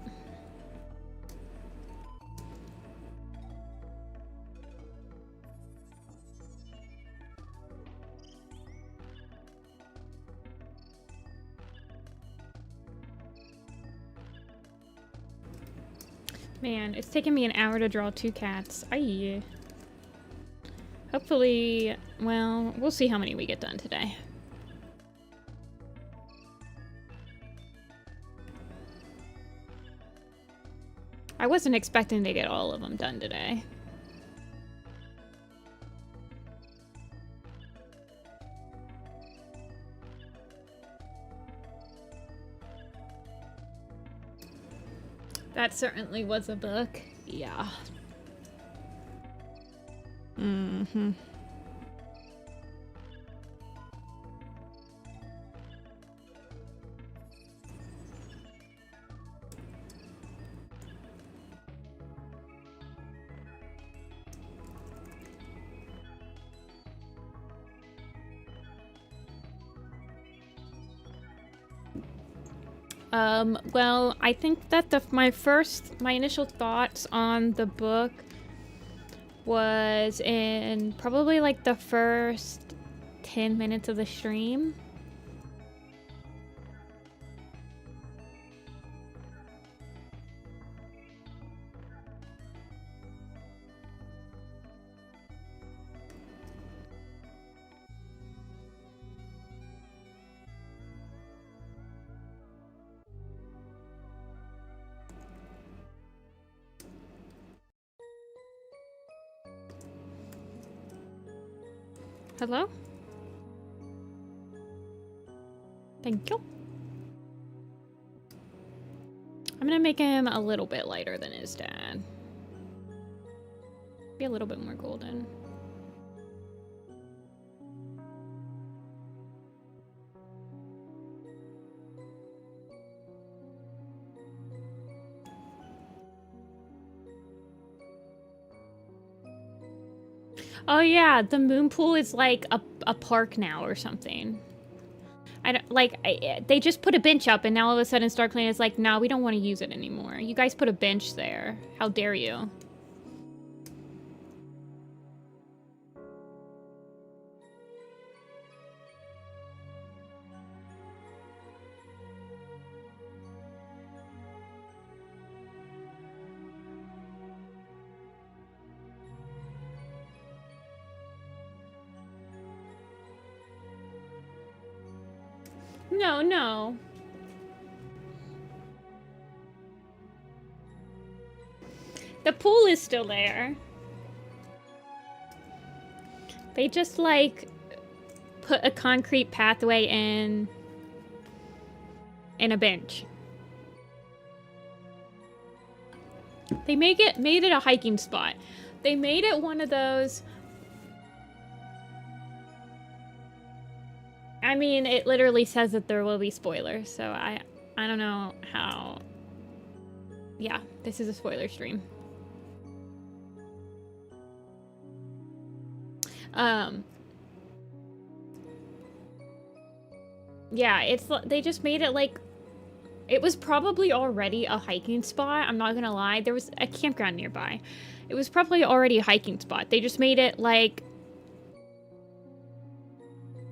Man, it's taken me an hour to draw 2 cats. Aye. Hopefully, well, we'll see how many we get done today. I wasn't expecting to get all of them done today. That certainly was a book. Yeah. Mm-hmm. Well, I think that my initial thoughts on the book was in probably like the first 10 minutes of the stream. Hello? Thank you. I'm gonna make him a little bit lighter than his dad. Be a little bit more golden. Oh yeah, the moon pool is like a park now or something. I don't like they just put a bench up and now all of a sudden StarClan is like, no, we don't want to use it anymore. You guys put a bench there. How dare you? No, no. The pool is still there. They just, like, put a concrete pathway in a bench. They made it a hiking spot. They made it one of those... I mean, it literally says that there will be spoilers, so I don't know how... Yeah, this is a spoiler stream. Yeah, they just made it like... It was probably already a hiking spot, I'm not gonna lie. There was a campground nearby. It was probably already a hiking spot. They just made it like...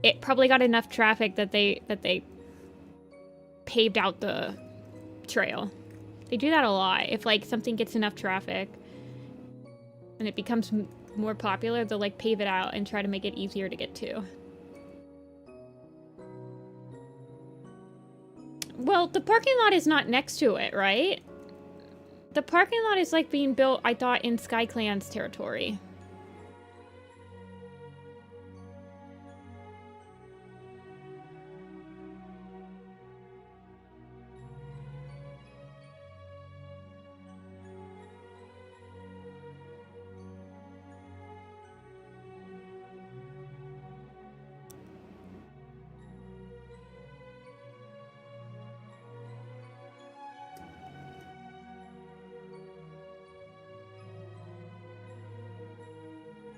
It probably got enough traffic that they paved out the trail. They do that a lot. If like something gets enough traffic and it becomes more popular, they'll like pave it out and try to make it easier to get to. Well, the parking lot is not next to it, right? The parking lot is like being built, I thought, in SkyClan's territory.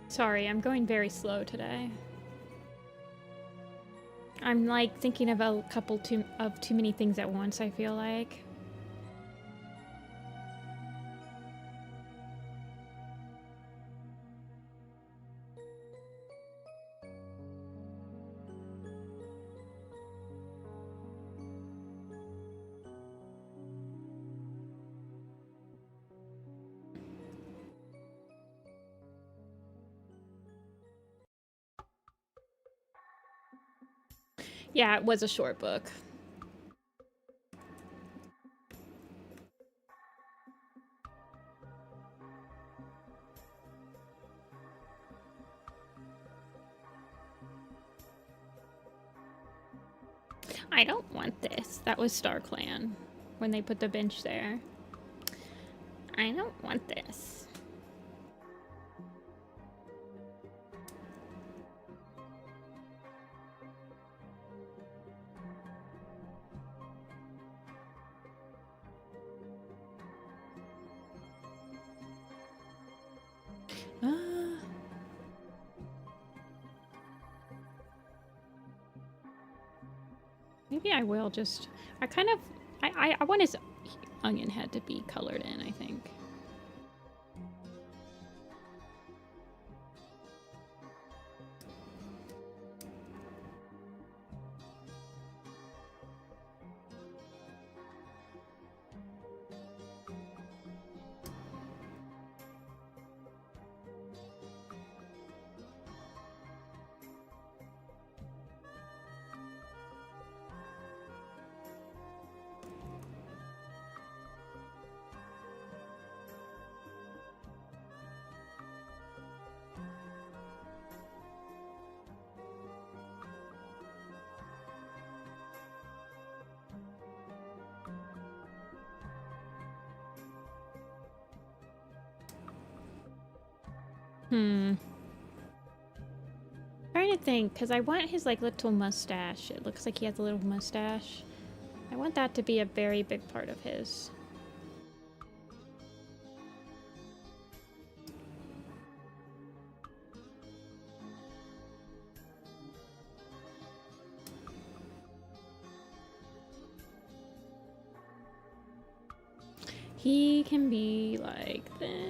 Sorry, I'm going very slow today. I'm like thinking of a couple too many things at once, I feel like. Yeah, it was a short book. I don't want this. That was StarClan when they put the bench there. I don't want this. Maybe I will just... I want his onion head to be colored in, I think. Trying to think, because I want his like little mustache. It looks like he has a little mustache. I want that to be a very big part of his. He can be like this.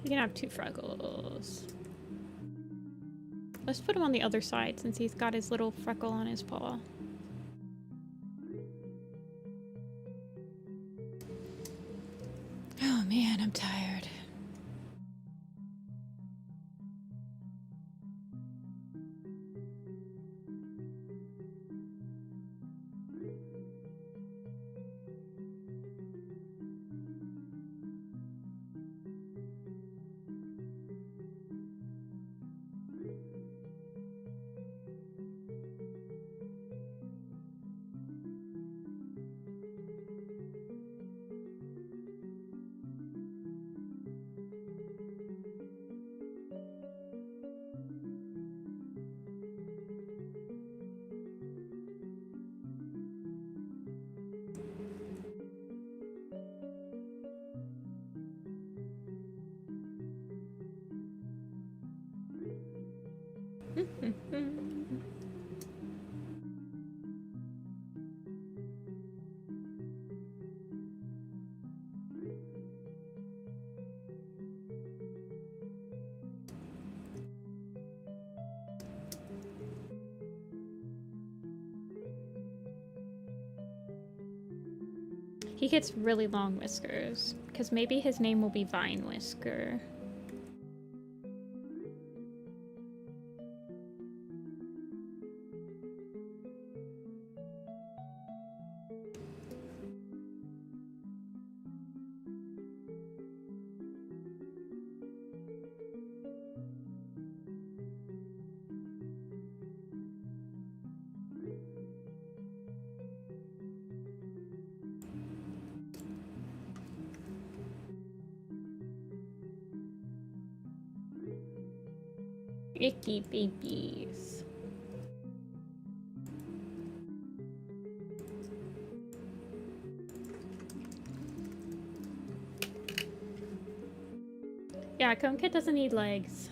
You can have two freckles. Let's put him on the other side since he's got his little freckle on his paw. Oh man, I'm tired. He gets really long whiskers, because maybe his name will be Vine Whisker. Icky babies. Yeah, Comb Kid doesn't need legs.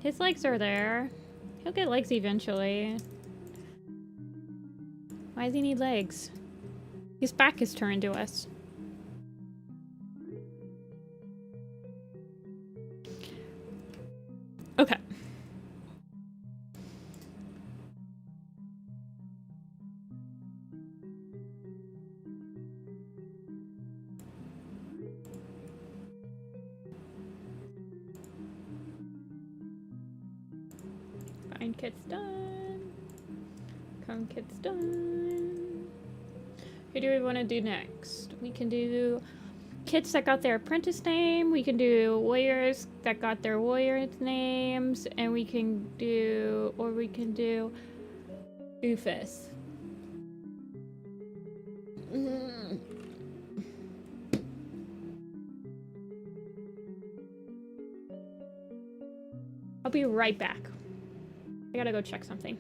His legs are there. He'll get legs eventually. Why does he need legs? His back is turned to us. Okay. Find kit's done. Come kit's done. Who do we want to do next? We can do kits that got their apprentice name. We can do warriors that got their warriors names. And we can do, or we can do Oofus. I'll be right back. I gotta go check something.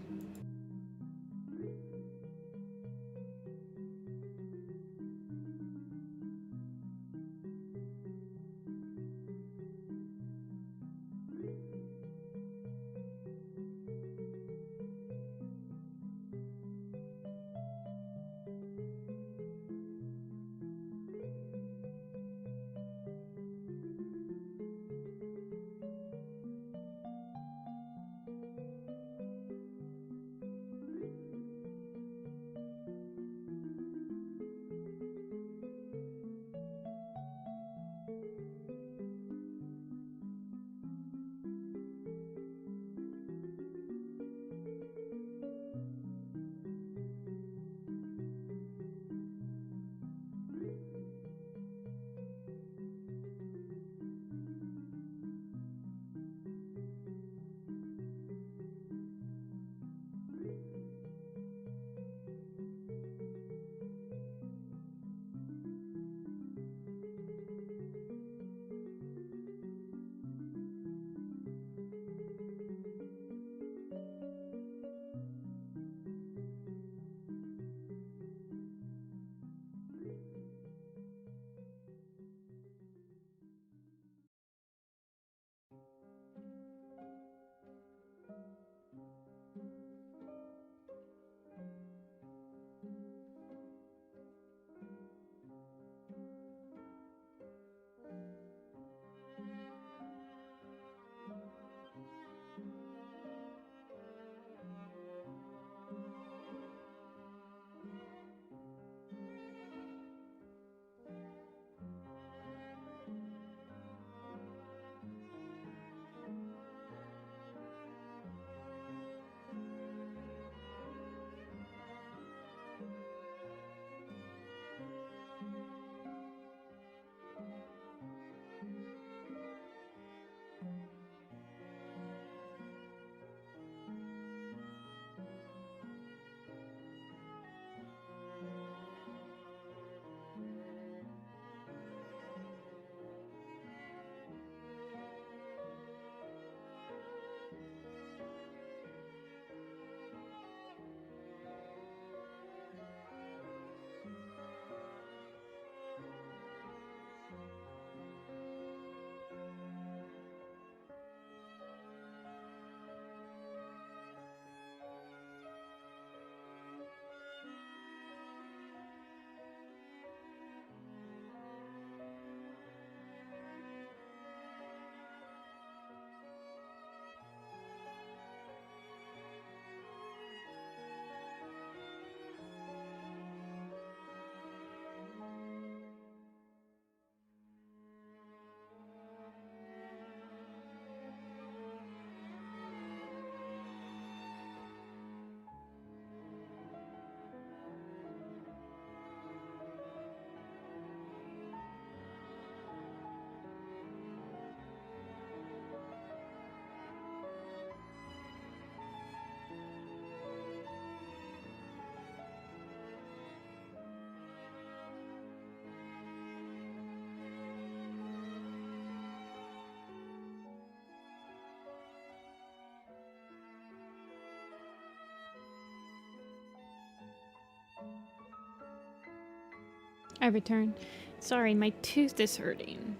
I returned. Sorry, my tooth is hurting.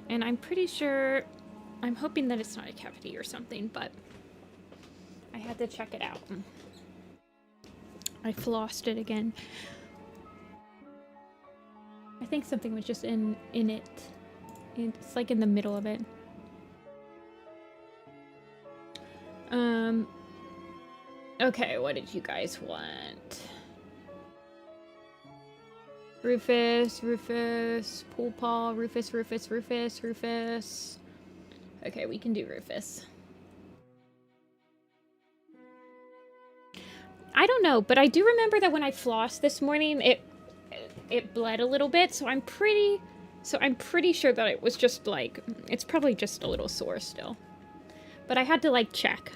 And I'm pretty sure I'm hoping that it's not a cavity or something, but I had to check it out. I flossed it again. I think something was just in it. It's like in the middle of it. Okay, what did you guys want? Rufus, Pool Paw, Rufus. Okay, we can do Rufus. I don't know, but I do remember that when I flossed this morning, it bled a little bit, so I'm pretty sure that it was just like, it's probably just a little sore still. But I had to like check.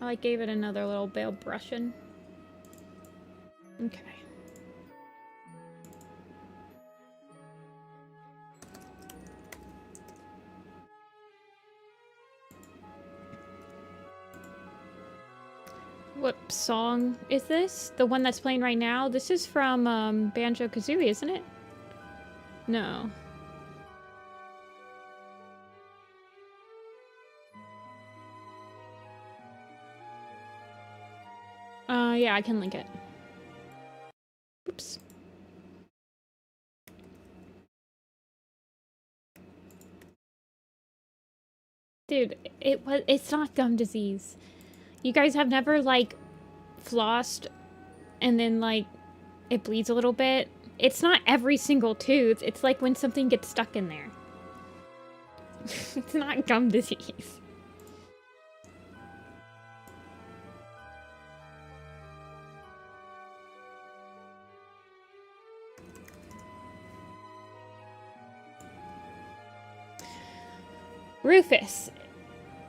I like gave it another little bit of brushing. Okay. What song is this? The one that's playing right now? This is from Banjo-Kazooie, isn't it? No. Yeah, I can link it. Oops. Dude, it's not gum disease. You guys have never, like, flossed and then, like, it bleeds a little bit? It's not every single tooth. It's like when something gets stuck in there. It's not gum disease. Rufus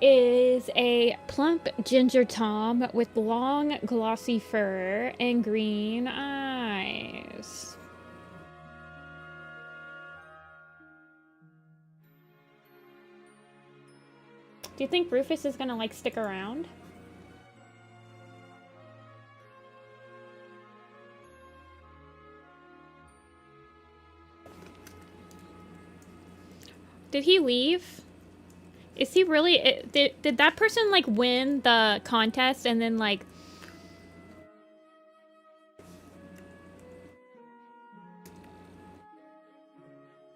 is a plump ginger tom with long, glossy fur and green eyes. Do you think Rufus is gonna, like, stick around? Did he leave? Is he really... Did that person, like, win the contest and then, like...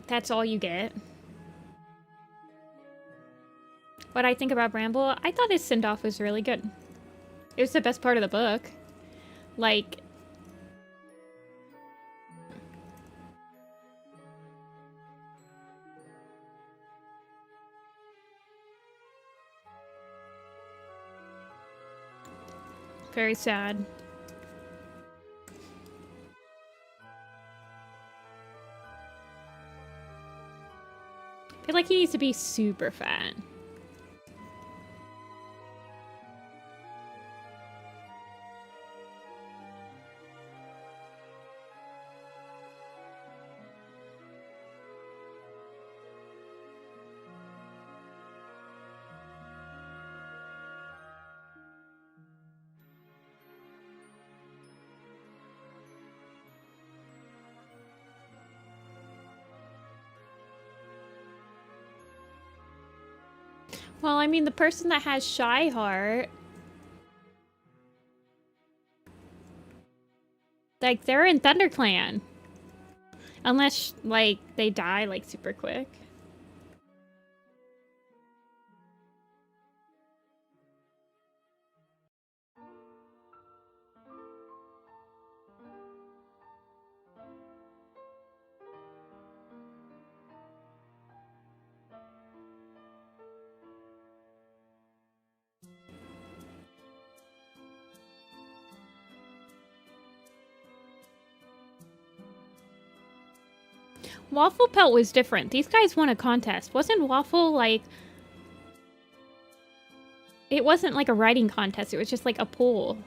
That's all you get? What I think about Bramble? I thought his send-off was really good. It was the best part of the book. Like... Very sad. I feel like he needs to be super fat. Well, I mean, the person that has Shy Heart, like, they're in ThunderClan. Unless, like, they die, like, super quick. Waffle Pelt was different. These guys won a contest. Wasn't Waffle, like... It wasn't like a writing contest. It was just like a pool.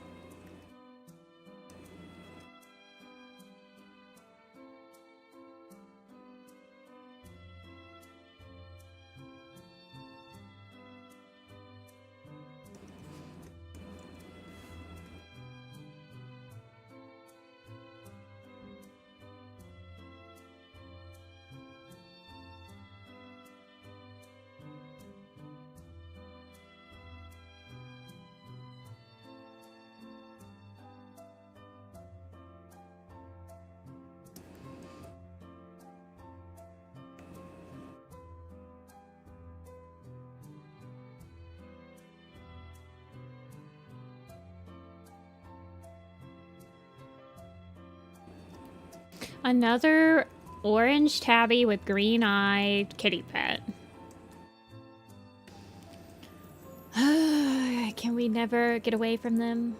Another orange tabby with green-eyed kitty pet. Can we never get away from them?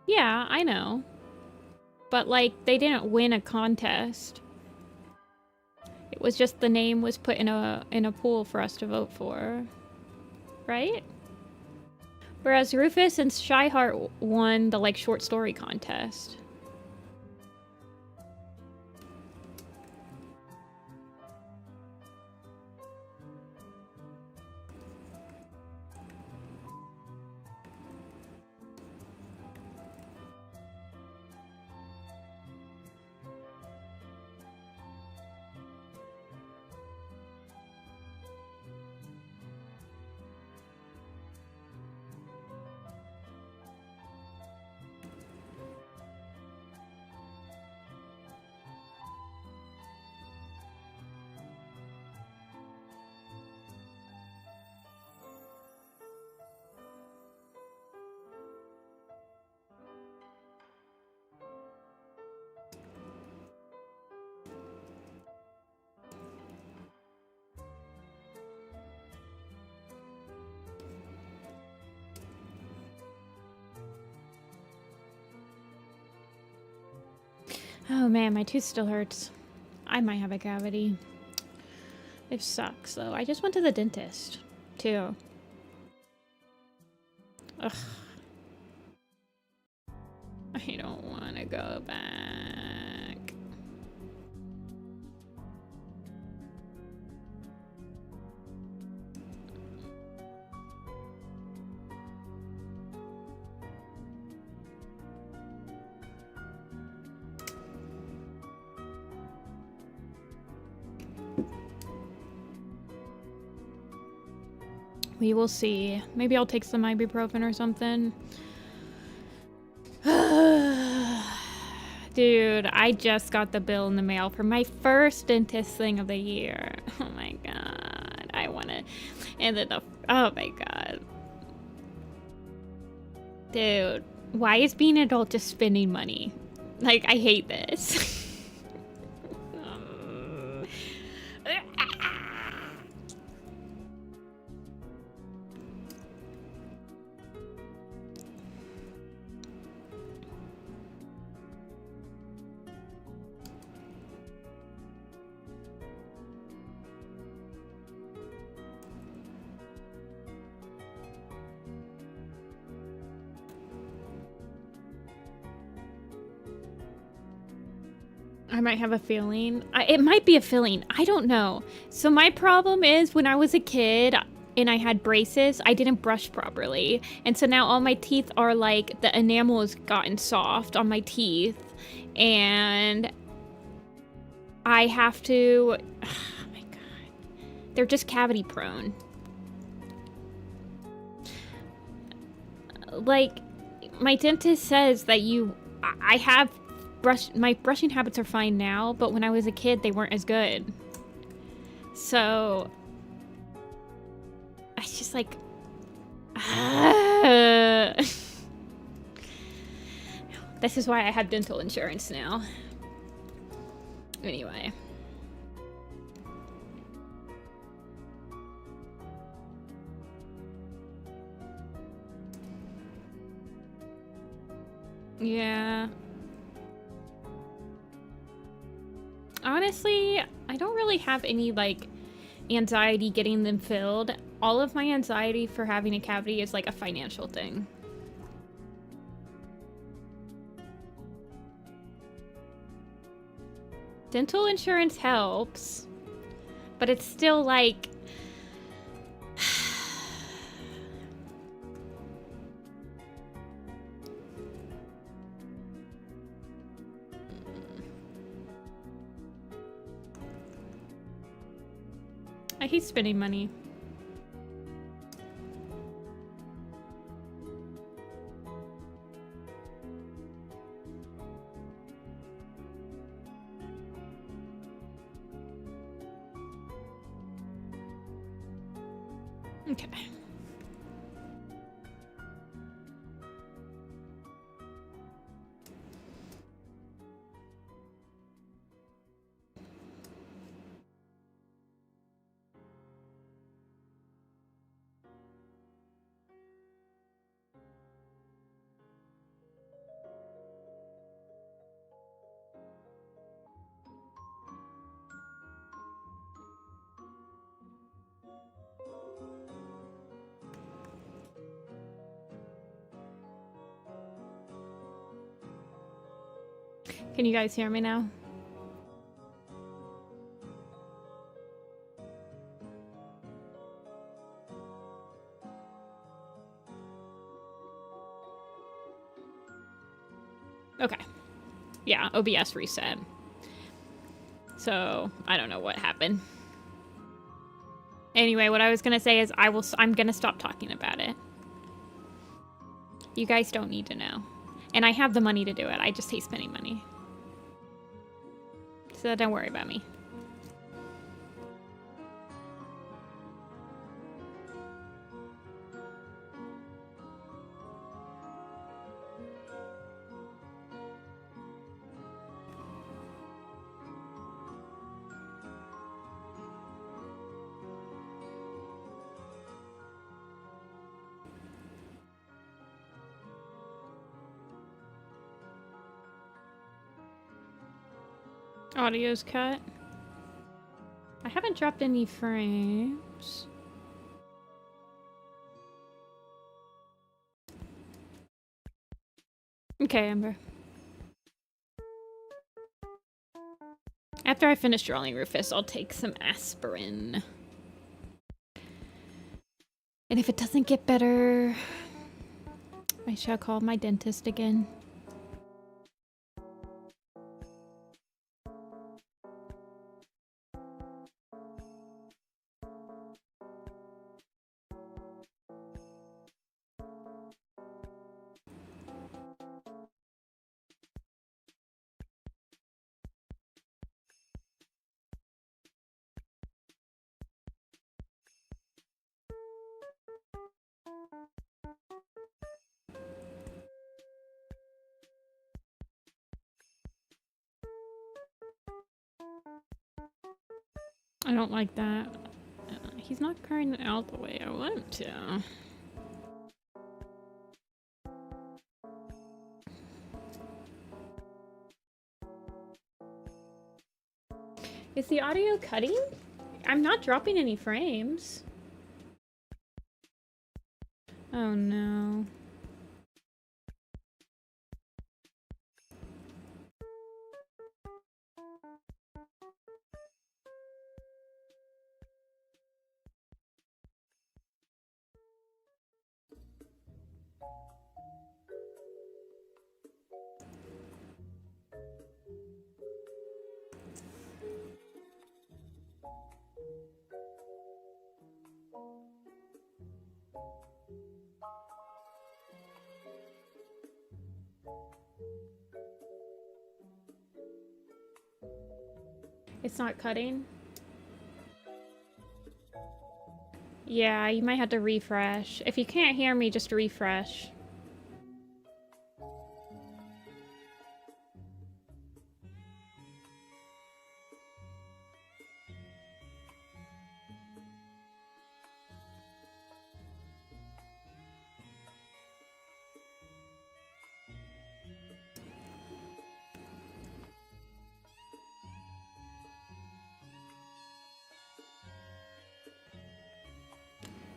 Yeah, I know. But, like, they didn't win a contest. It was just the name was put in a pool for us to vote for. Right? Whereas Rufus and Shyheart won the, like, short story contest. Oh man, my tooth still hurts. I might have a cavity. It sucks though. I just went to the dentist too. Ugh. I don't want to go back. We will see. Maybe I'll take some ibuprofen or something. Dude, I just got the bill in the mail for my first dentist thing of the year. Oh my god. I want to... And then the... Oh my god. Dude, why is being an adult just spending money? Like, I hate this. I might have a feeling. It might be a feeling. I don't know. So my problem is when I was a kid and I had braces, I didn't brush properly. And so now all my teeth are like, the enamel has gotten soft on my teeth. And I have to... Oh my god. They're just cavity prone. Like, my dentist says that I have... My brushing habits are fine now, but when I was a kid, they weren't as good. So, I just like... This is why I have dental insurance now. Anyway. Yeah. Honestly, I don't really have any, like, anxiety getting them filled. All of my anxiety for having a cavity is, like, a financial thing. Dental insurance helps, but it's still, like... I hate spending money. Okay. Can you guys hear me now? Okay. Yeah, OBS reset. So, I don't know what happened. Anyway, what I was gonna say is I'm gonna stop talking about it. You guys don't need to know. And I have the money to do it. I just hate spending money. So don't worry about me. Audio's cut. I haven't dropped any frames. Okay, Amber. After I finish drawing Rufus, I'll take some aspirin. And if it doesn't get better, I shall call my dentist again. I don't like that. He's not carrying it out the way I want him to. Is the audio cutting? I'm not dropping any frames. Oh no. It's not cutting? Yeah, you might have to refresh. If you can't hear me, just refresh.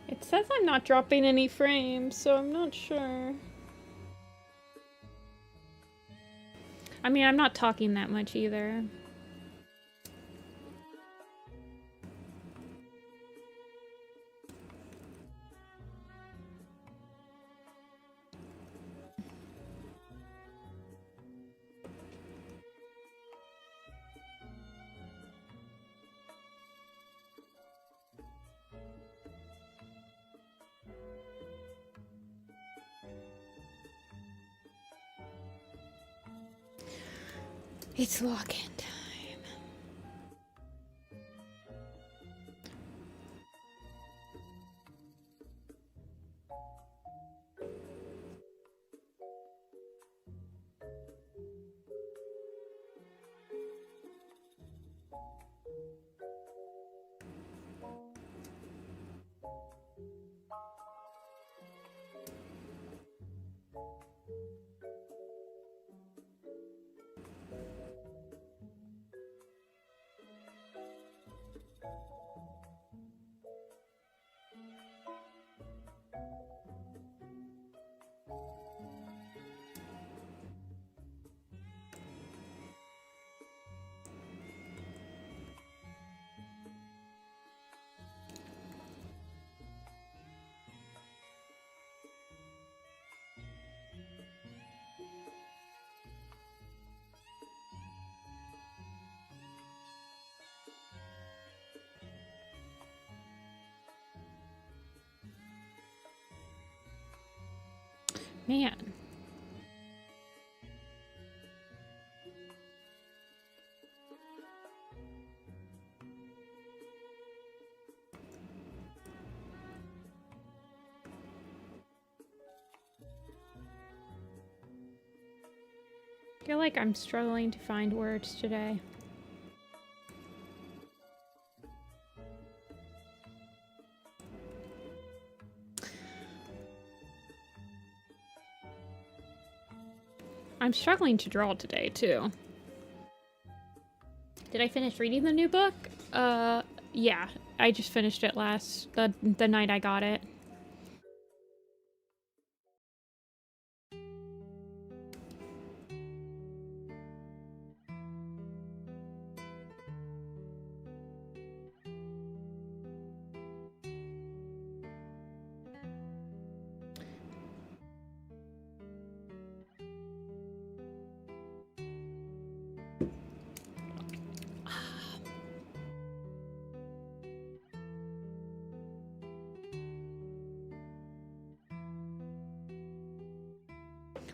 It says I'm not dropping any frames, so I'm not sure. I mean, I'm not talking that much either. It's login time. Man. I feel like I'm struggling to find words today. I'm struggling to draw today, too. Did I finish reading the new book? Yeah. I just finished it the night I got it.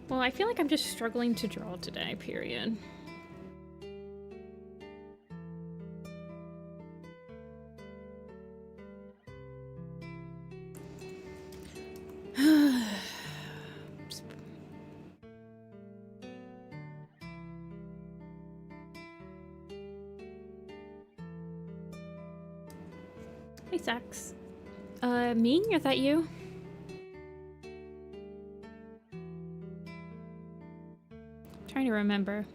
Well, I feel like I'm just struggling to draw today, period. Hey, Sax. Me? Is that you? Trying to remember.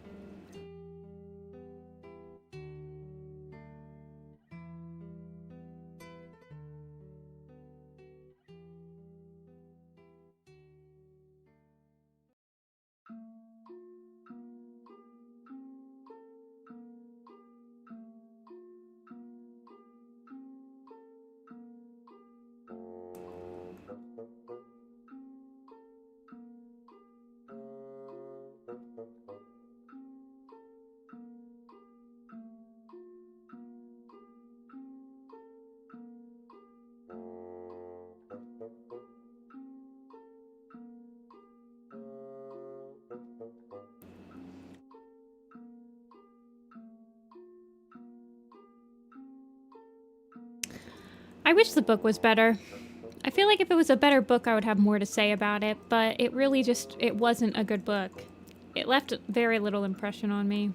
I wish the book was better. I feel like if it was a better book, I would have more to say about it, but it really just, it wasn't a good book. It left very little impression on me.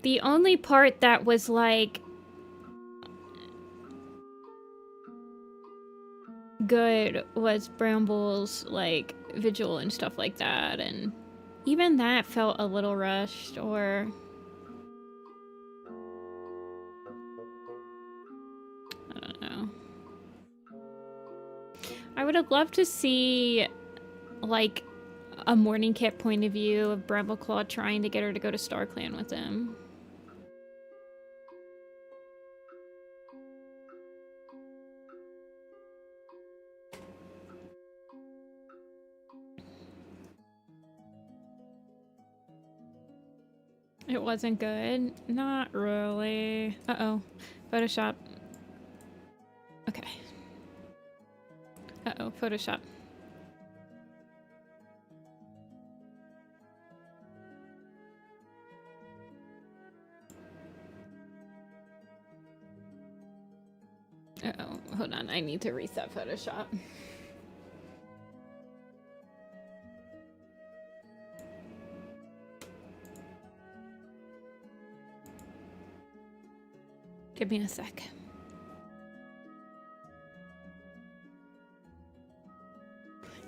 The only part that was, like, good was Bramble's, like, vigil and stuff like that, and even that felt a little rushed, or... I don't know. I would have loved to see, like, a Morning Kit point of view of Brambleclaw trying to get her to go to StarClan with him. It wasn't good? Not really. Uh-oh. Photoshop. Okay. Uh-oh, Photoshop. Uh-oh, hold on. I need to reset Photoshop. Give me a sec.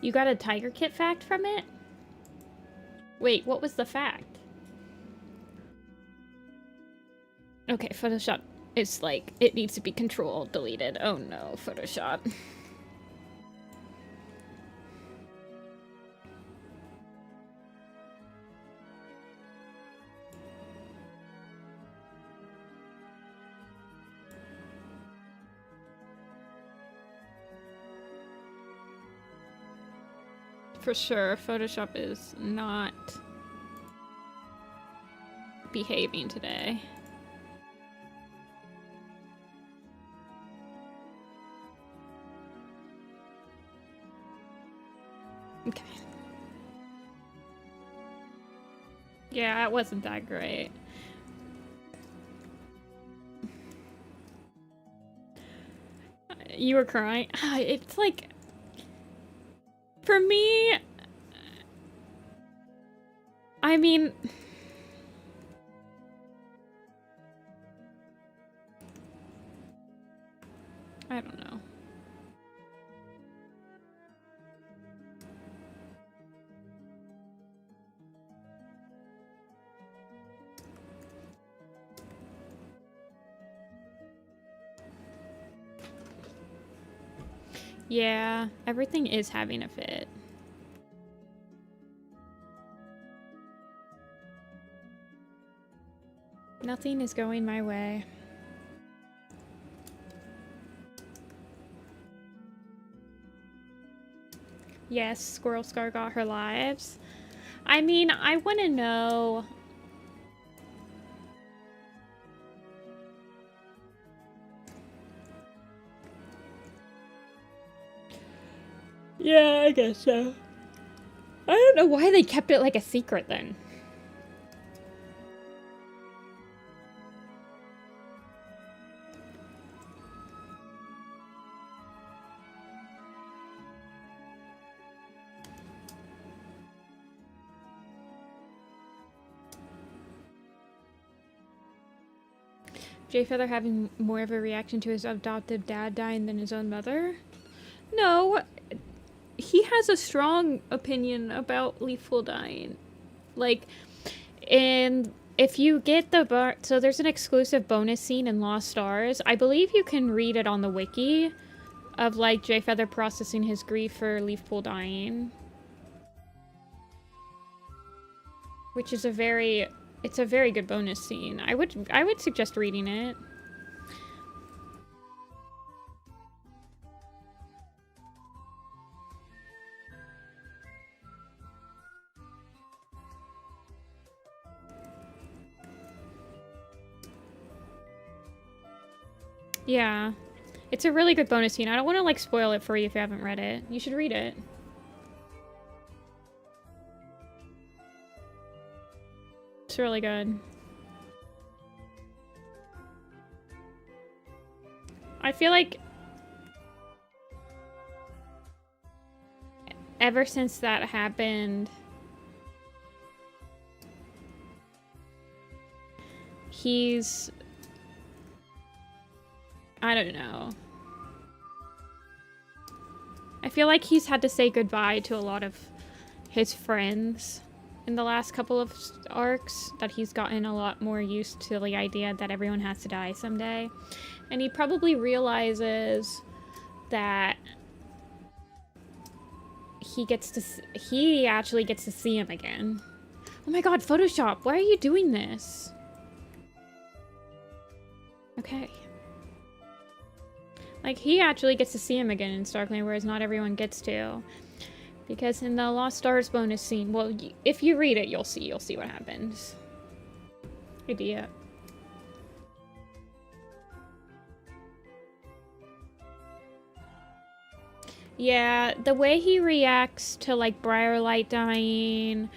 You got a Tiger Kit fact from it? Wait, what was the fact? Okay, Photoshop is like, it needs to be control deleted. Oh no, Photoshop. For sure, Photoshop is not behaving today. Okay. Yeah, it wasn't that great. You were crying? It's like... For me... I mean... I don't know. Yeah, everything is having a fit. Nothing is going my way. Yes, Squirrel Scar got her lives. I mean, I want to know... Yeah, I guess so. I don't know why they kept it like a secret then. Jay Feather having more of a reaction to his adoptive dad dying than his own mother? No, he has a strong opinion about Leafpool dying. Like, and if you get the so there's an exclusive bonus scene in Lost Stars. I believe you can read it on the wiki of like Jay Feather processing his grief for Leafpool dying, which is it's a very good bonus scene. I would suggest reading it. Yeah. It's a really good bonus scene. I don't want to like spoil it for you if you haven't read it. You should read it. It's really good. I feel like ever since that happened, he's... I don't know. I feel like he's had to say goodbye to a lot of his friends in the last couple of arcs, that he's gotten a lot more used to the idea that everyone has to die someday. And he probably realizes that he actually gets to see him again. Oh my god, Photoshop, why are you doing this? Okay. Like, he actually gets to see him again in Starkland, whereas not everyone gets to. Because in the Lost Stars bonus scene, well, if you read it, you'll see what happens. Idiot. Yeah, the way he reacts to, like, Briarlight dying,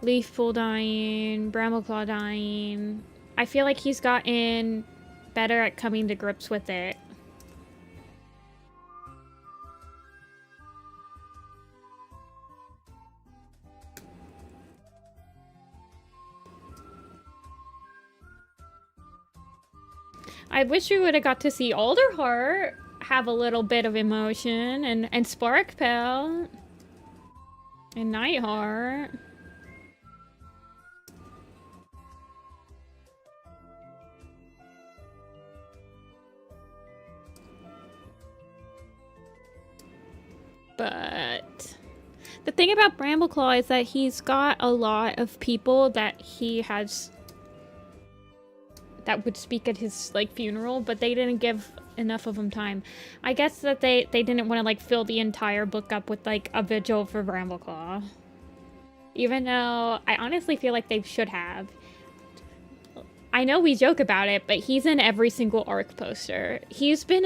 Leafpool dying, Brambleclaw dying, I feel like he's gotten better at coming to grips with it. I wish we would have got to see Alderheart have a little bit of emotion, and Sparkpelt, and Nightheart. But the thing about Brambleclaw is that he's got a lot of people that he has that would speak at his like funeral, but they didn't give enough of them time. I guess that they didn't want to like fill the entire book up with like a vigil for Brambleclaw. Even though I honestly feel like they should have. I know we joke about it, but he's in every single arc poster. He's been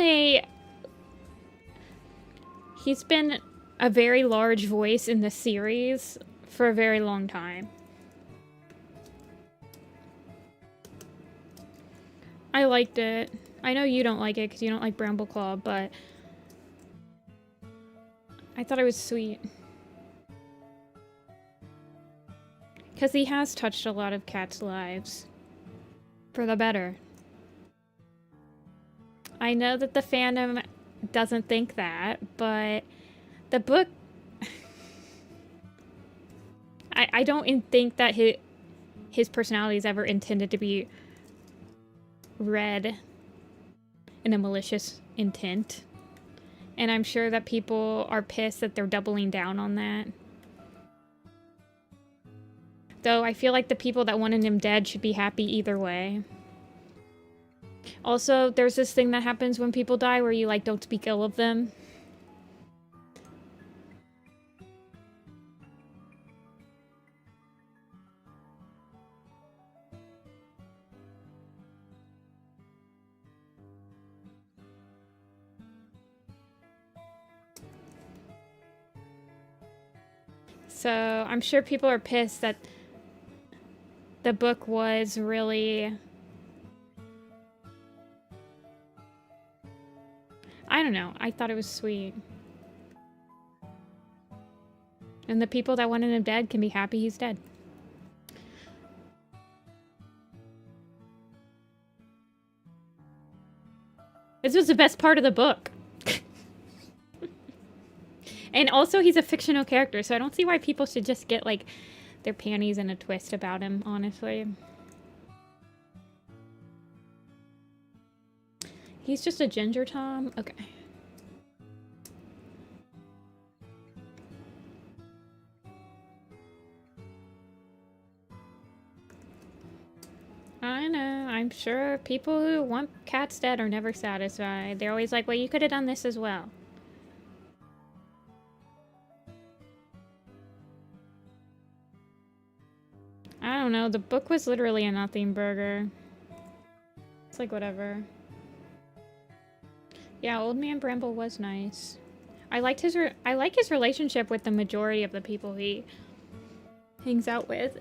a very large voice in the series for a very long time. I liked it. I know you don't like it because you don't like Brambleclaw, but I thought it was sweet. Because he has touched a lot of cats' lives. For the better. I know that the fandom doesn't think that, but the book... I don't think that his personality is ever intended to be read in a malicious intent. And I'm sure that people are pissed that they're doubling down on that. Though I feel like the people that wanted him dead should be happy either way. Also, there's this thing that happens when people die where you, like, don't speak ill of them. So, I'm sure people are pissed that the book was really... I don't know. I thought it was sweet. And the people that wanted him dead can be happy he's dead. This was the best part of the book. And also, he's a fictional character, so I don't see why people should just get, like, their panties in a twist about him, honestly. He's just a ginger Tom? Okay. I know, I'm sure people who want cats dead are never satisfied. They're always like, well, you could have done this as well. I don't know, the book was literally a nothing burger. It's like, whatever. Yeah, Old Man Bramble was nice. I like his relationship with the majority of the people he hangs out with.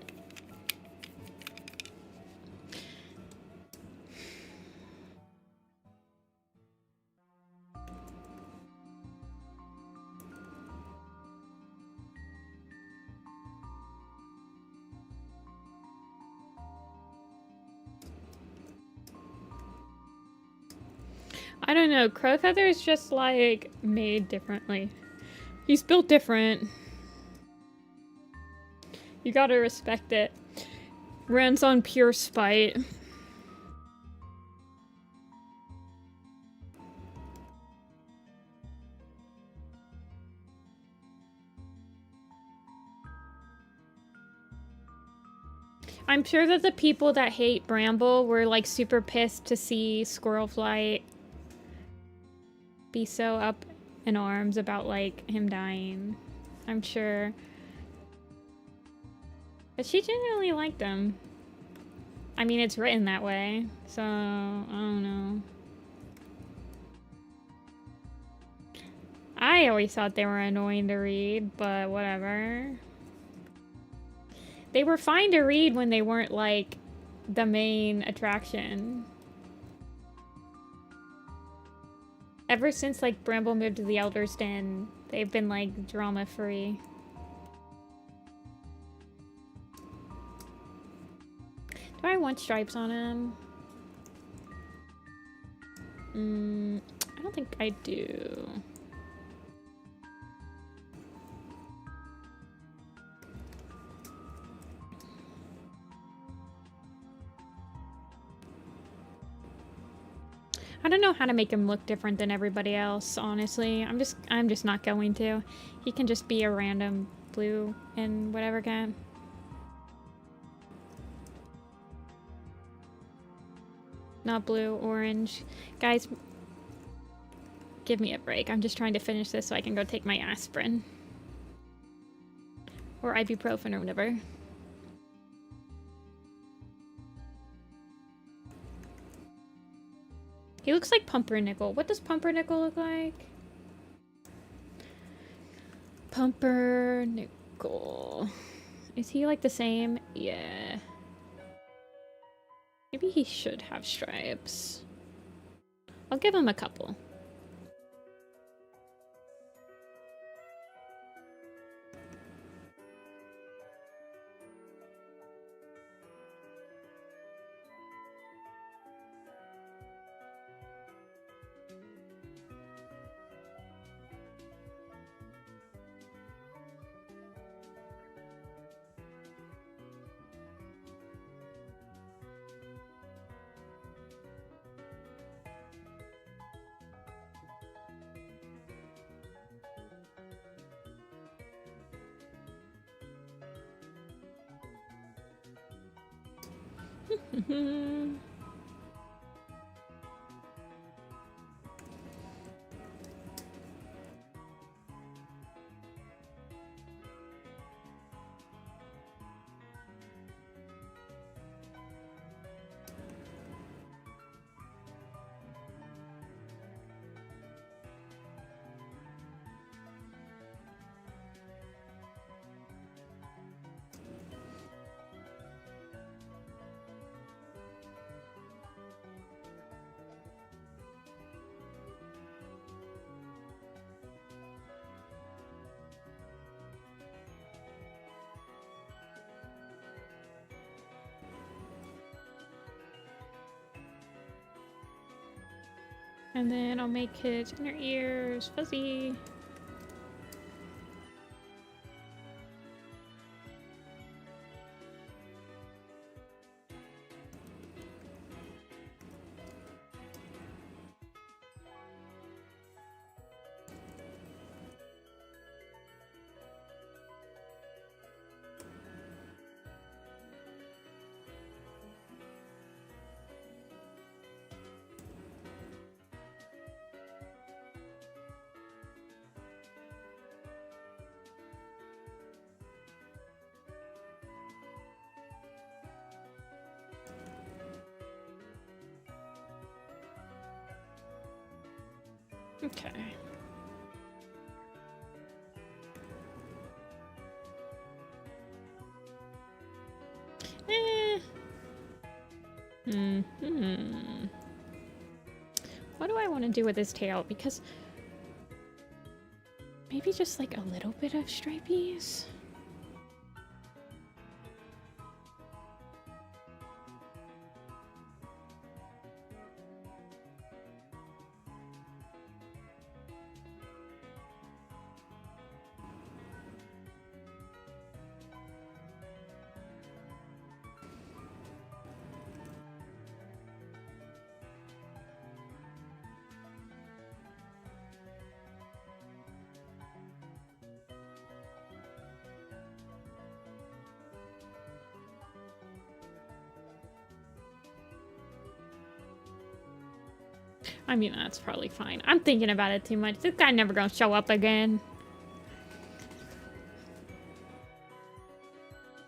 I don't know, Crowfeather is just, like, made differently. He's built different. You gotta respect it. Runs on pure spite. I'm sure that the people that hate Bramble were, like, super pissed to see Squirrelflight be so up in arms about, like, him dying. I'm sure. But she genuinely liked him. I mean, it's written that way, so I don't know. I always thought they were annoying to read, but whatever. They were fine to read when they weren't, like, the main attraction. Ever since, like, Bramble moved to the Elder's Den, they've been, like, drama-free. Do I want stripes on him? I don't think I do. I don't know how to make him look different than everybody else, honestly. I'm just not going to. He can just be a random blue and whatever cat. Not blue, orange. Guys, give me a break. I'm just trying to finish this so I can go take my aspirin. Or ibuprofen or whatever. He looks like Pumpernickel. What does Pumpernickel look like? Pumpernickel. Is he like the same? Yeah. Maybe he should have stripes. I'll give him a couple. And then I'll make his inner ears fuzzy. Okay. What do I want to do with his tail? Because maybe just like a little bit of stripies. I mean, that's probably fine. I'm thinking about it too much. This guy never gonna show up again.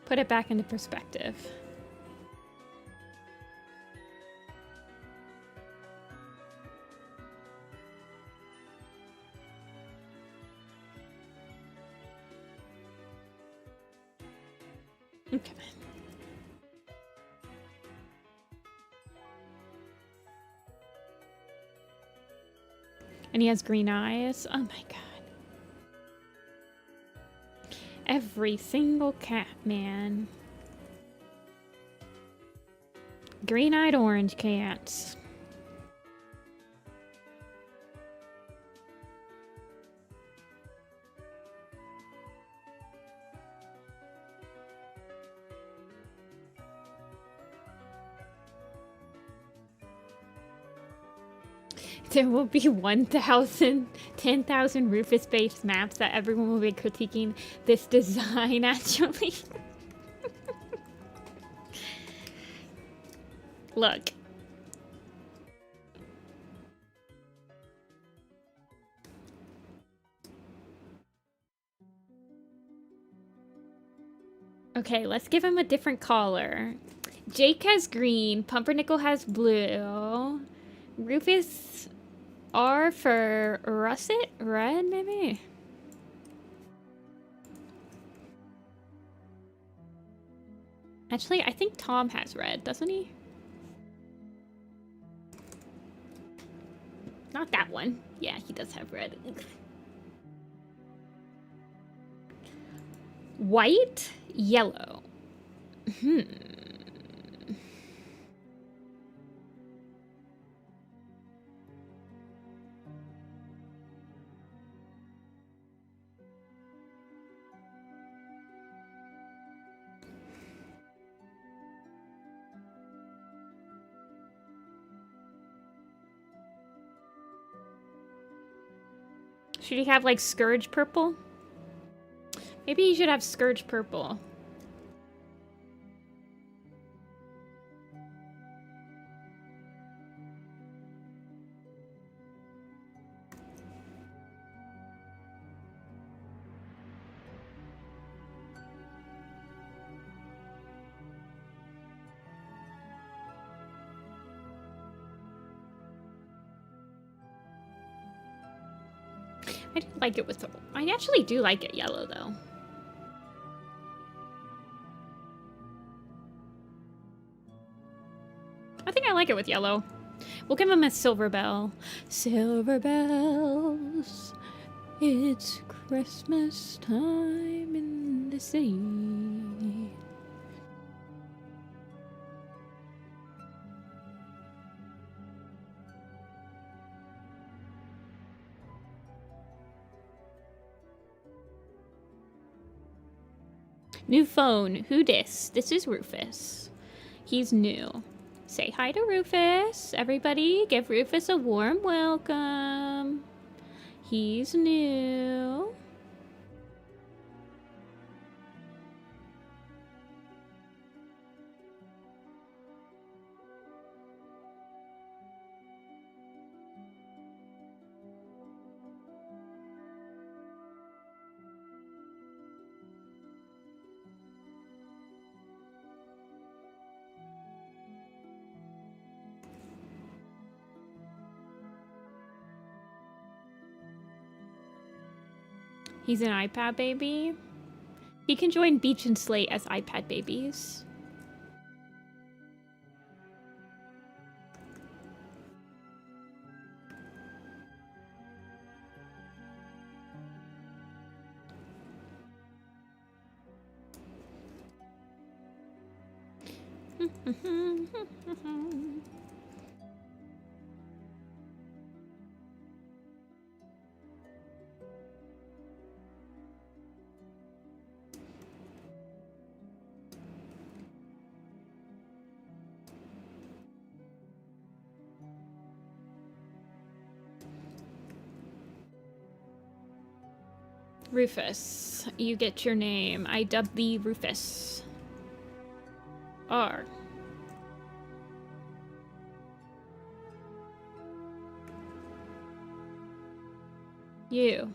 Put it back into perspective. Okay. And he has green eyes. Oh my god. Every single cat, man. Green-eyed orange cats. There will be 1,000, 10,000 Rufus-based maps that everyone will be critiquing this design, actually. Look. Okay, let's give him a different color. Jake has green, Pumpernickel has blue, Rufus R for russet? Red, maybe? Actually, I think Tom has red, doesn't he? Not that one. Yeah, he does have red. White, yellow. Should he have like Scourge purple? Maybe he should have Scourge purple. I do like it with, I actually do like it yellow though. I think I like it with yellow. We'll give him a silver bell. Silver bells, it's Christmas time in the city. New phone. Who dis? This is Rufus. He's new. Say hi to Rufus. Everybody, give Rufus a warm welcome. He's new. He's an iPad baby. He can join Beach and Slate as iPad babies. Rufus, you get your name. I dub thee Rufus. R. U.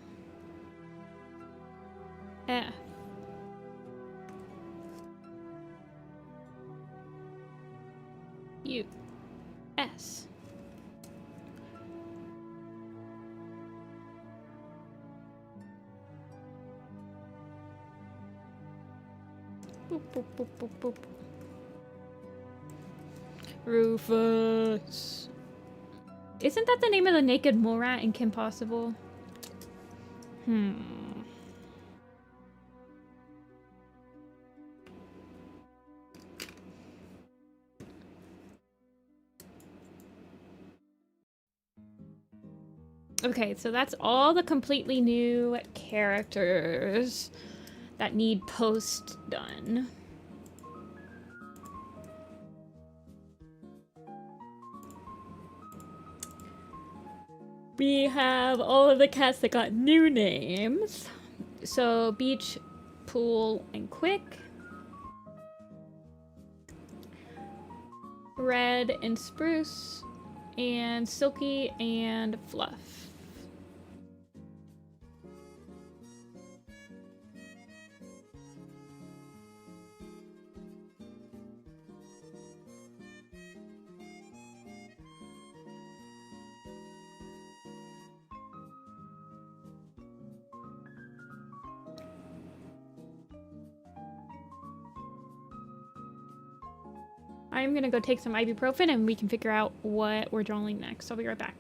F. U. S. Boop, boop, boop, boop, boop. Rufus. Isn't that the name of the naked mole rat in Kim Possible? Okay, so that's all the completely new characters that need post done. We have all of the cats that got new names. So Beach, Pool, and Quick. Red and Spruce. And Silky and Fluff. I'm gonna go take some ibuprofen and we can figure out what we're drawing next. I'll be right back.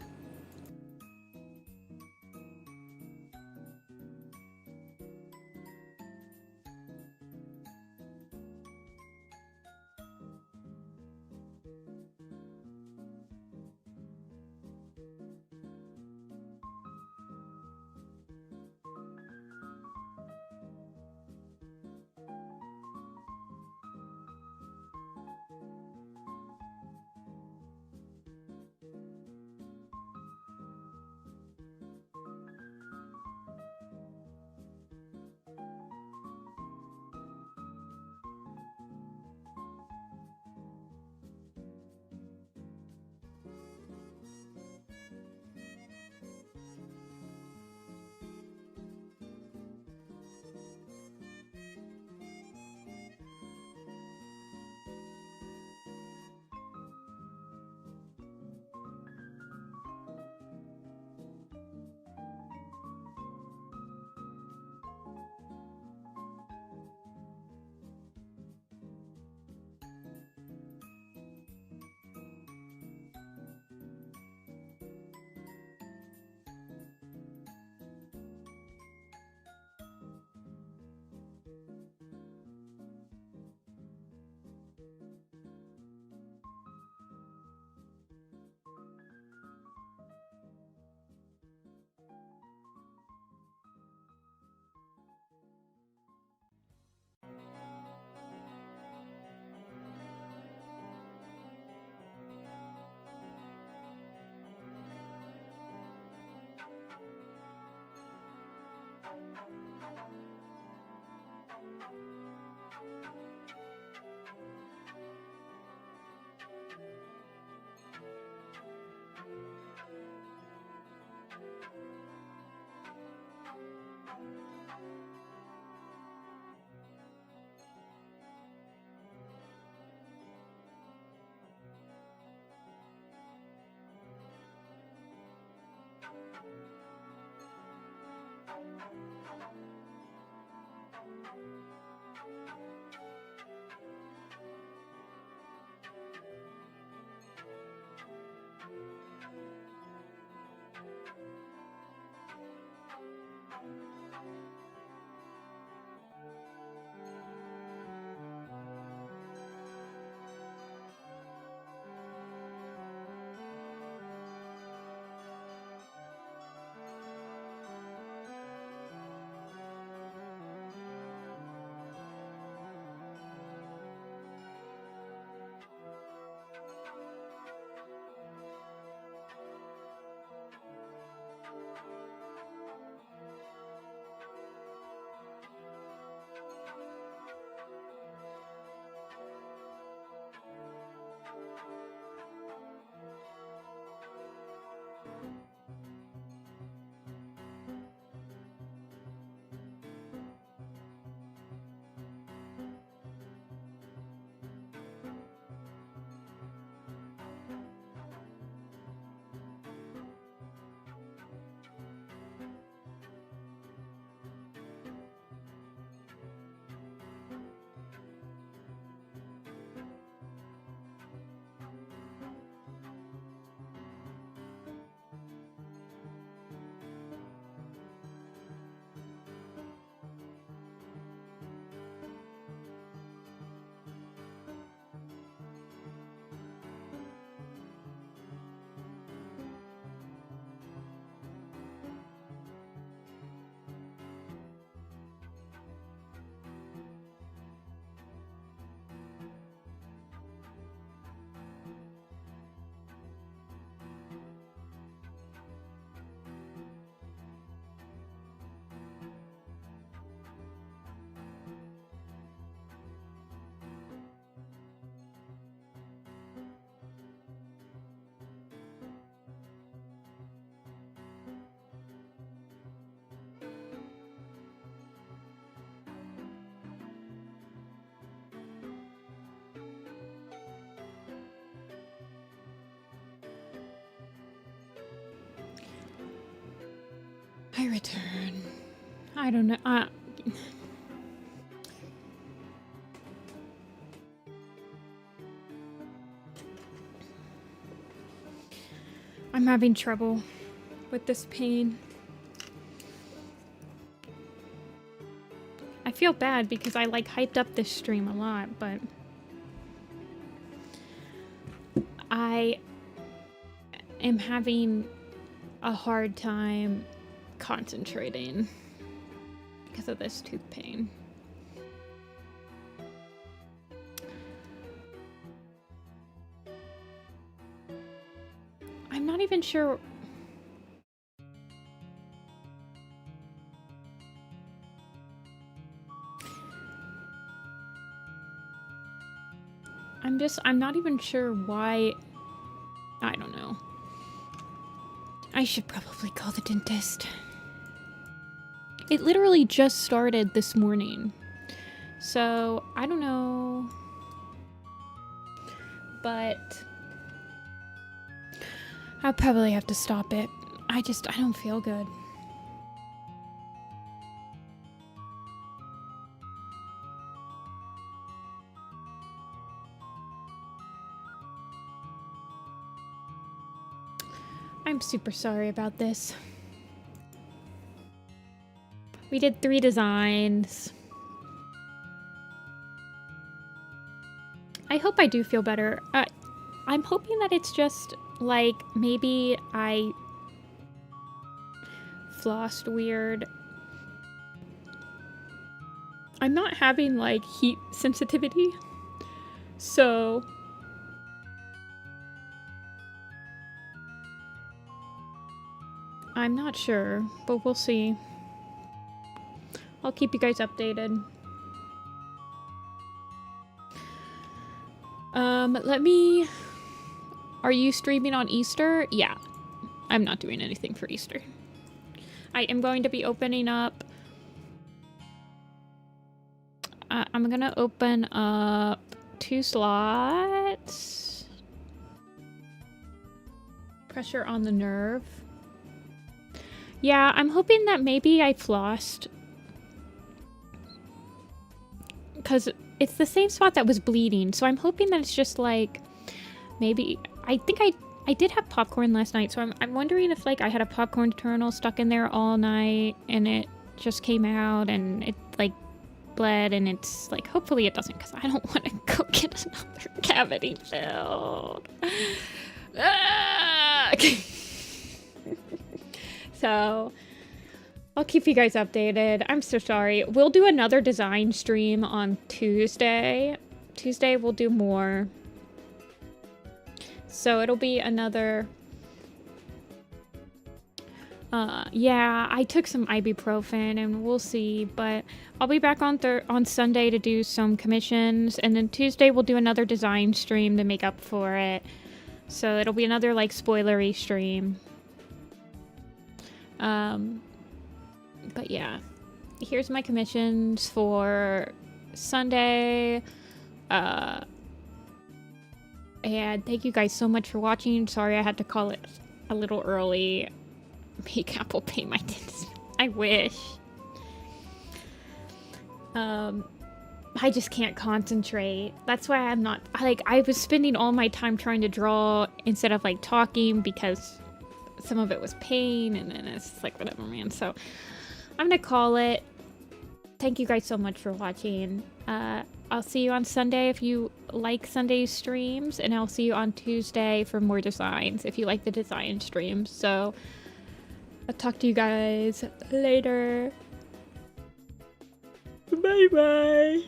I return. I don't know. I'm having trouble with this pain. I feel bad because I like hyped up this stream a lot, but I am having a hard time concentrating because of this tooth pain. I'm not even sure. I'm not even sure why. I don't know. I should probably call the dentist. It literally just started this morning. So, I don't know. But I'll probably have to stop it. I don't feel good. I'm super sorry about this. We did 3 designs. I hope I do feel better. I'm hoping that it's just like maybe I flossed weird. I'm not having like heat sensitivity, so I'm not sure, but we'll see. I'll keep you guys updated. Are you streaming on Easter? Yeah. I'm not doing anything for Easter. I am going to be opening up... I'm gonna open up 2 slots. Pressure on the nerve. Yeah, I'm hoping that maybe I flossed. Because it's the same spot that was bleeding, so I'm hoping that it's just like... Maybe... I think I did have popcorn last night, so I'm wondering if like I had a popcorn kernel stuck in there all night and it just came out and it like bled, and it's like, hopefully it doesn't, because I don't want to go get another cavity filled. So I'll keep you guys updated. I'm so sorry. We'll do another design stream on Tuesday. Tuesday we'll do more. So it'll be another... yeah, I took some ibuprofen and we'll see, but I'll be back on Sunday to do some commissions, and then Tuesday we'll do another design stream to make up for it. So it'll be another like spoilery stream. But yeah, here's my commissions for Sunday. And thank you guys so much for watching. Sorry I had to call it a little early. Make Apple pay my dentist. I wish. I just can't concentrate. That's why I'm not... Like, I was spending all my time trying to draw instead of, like, talking, because some of it was pain, and then it's just like, whatever, man. So, I'm gonna call it. Thank you guys so much for watching. I'll see you on Sunday if you like Sunday's streams, and I'll see you on Tuesday for more designs if you like the design streams. So, I'll talk to you guys later. Bye-bye.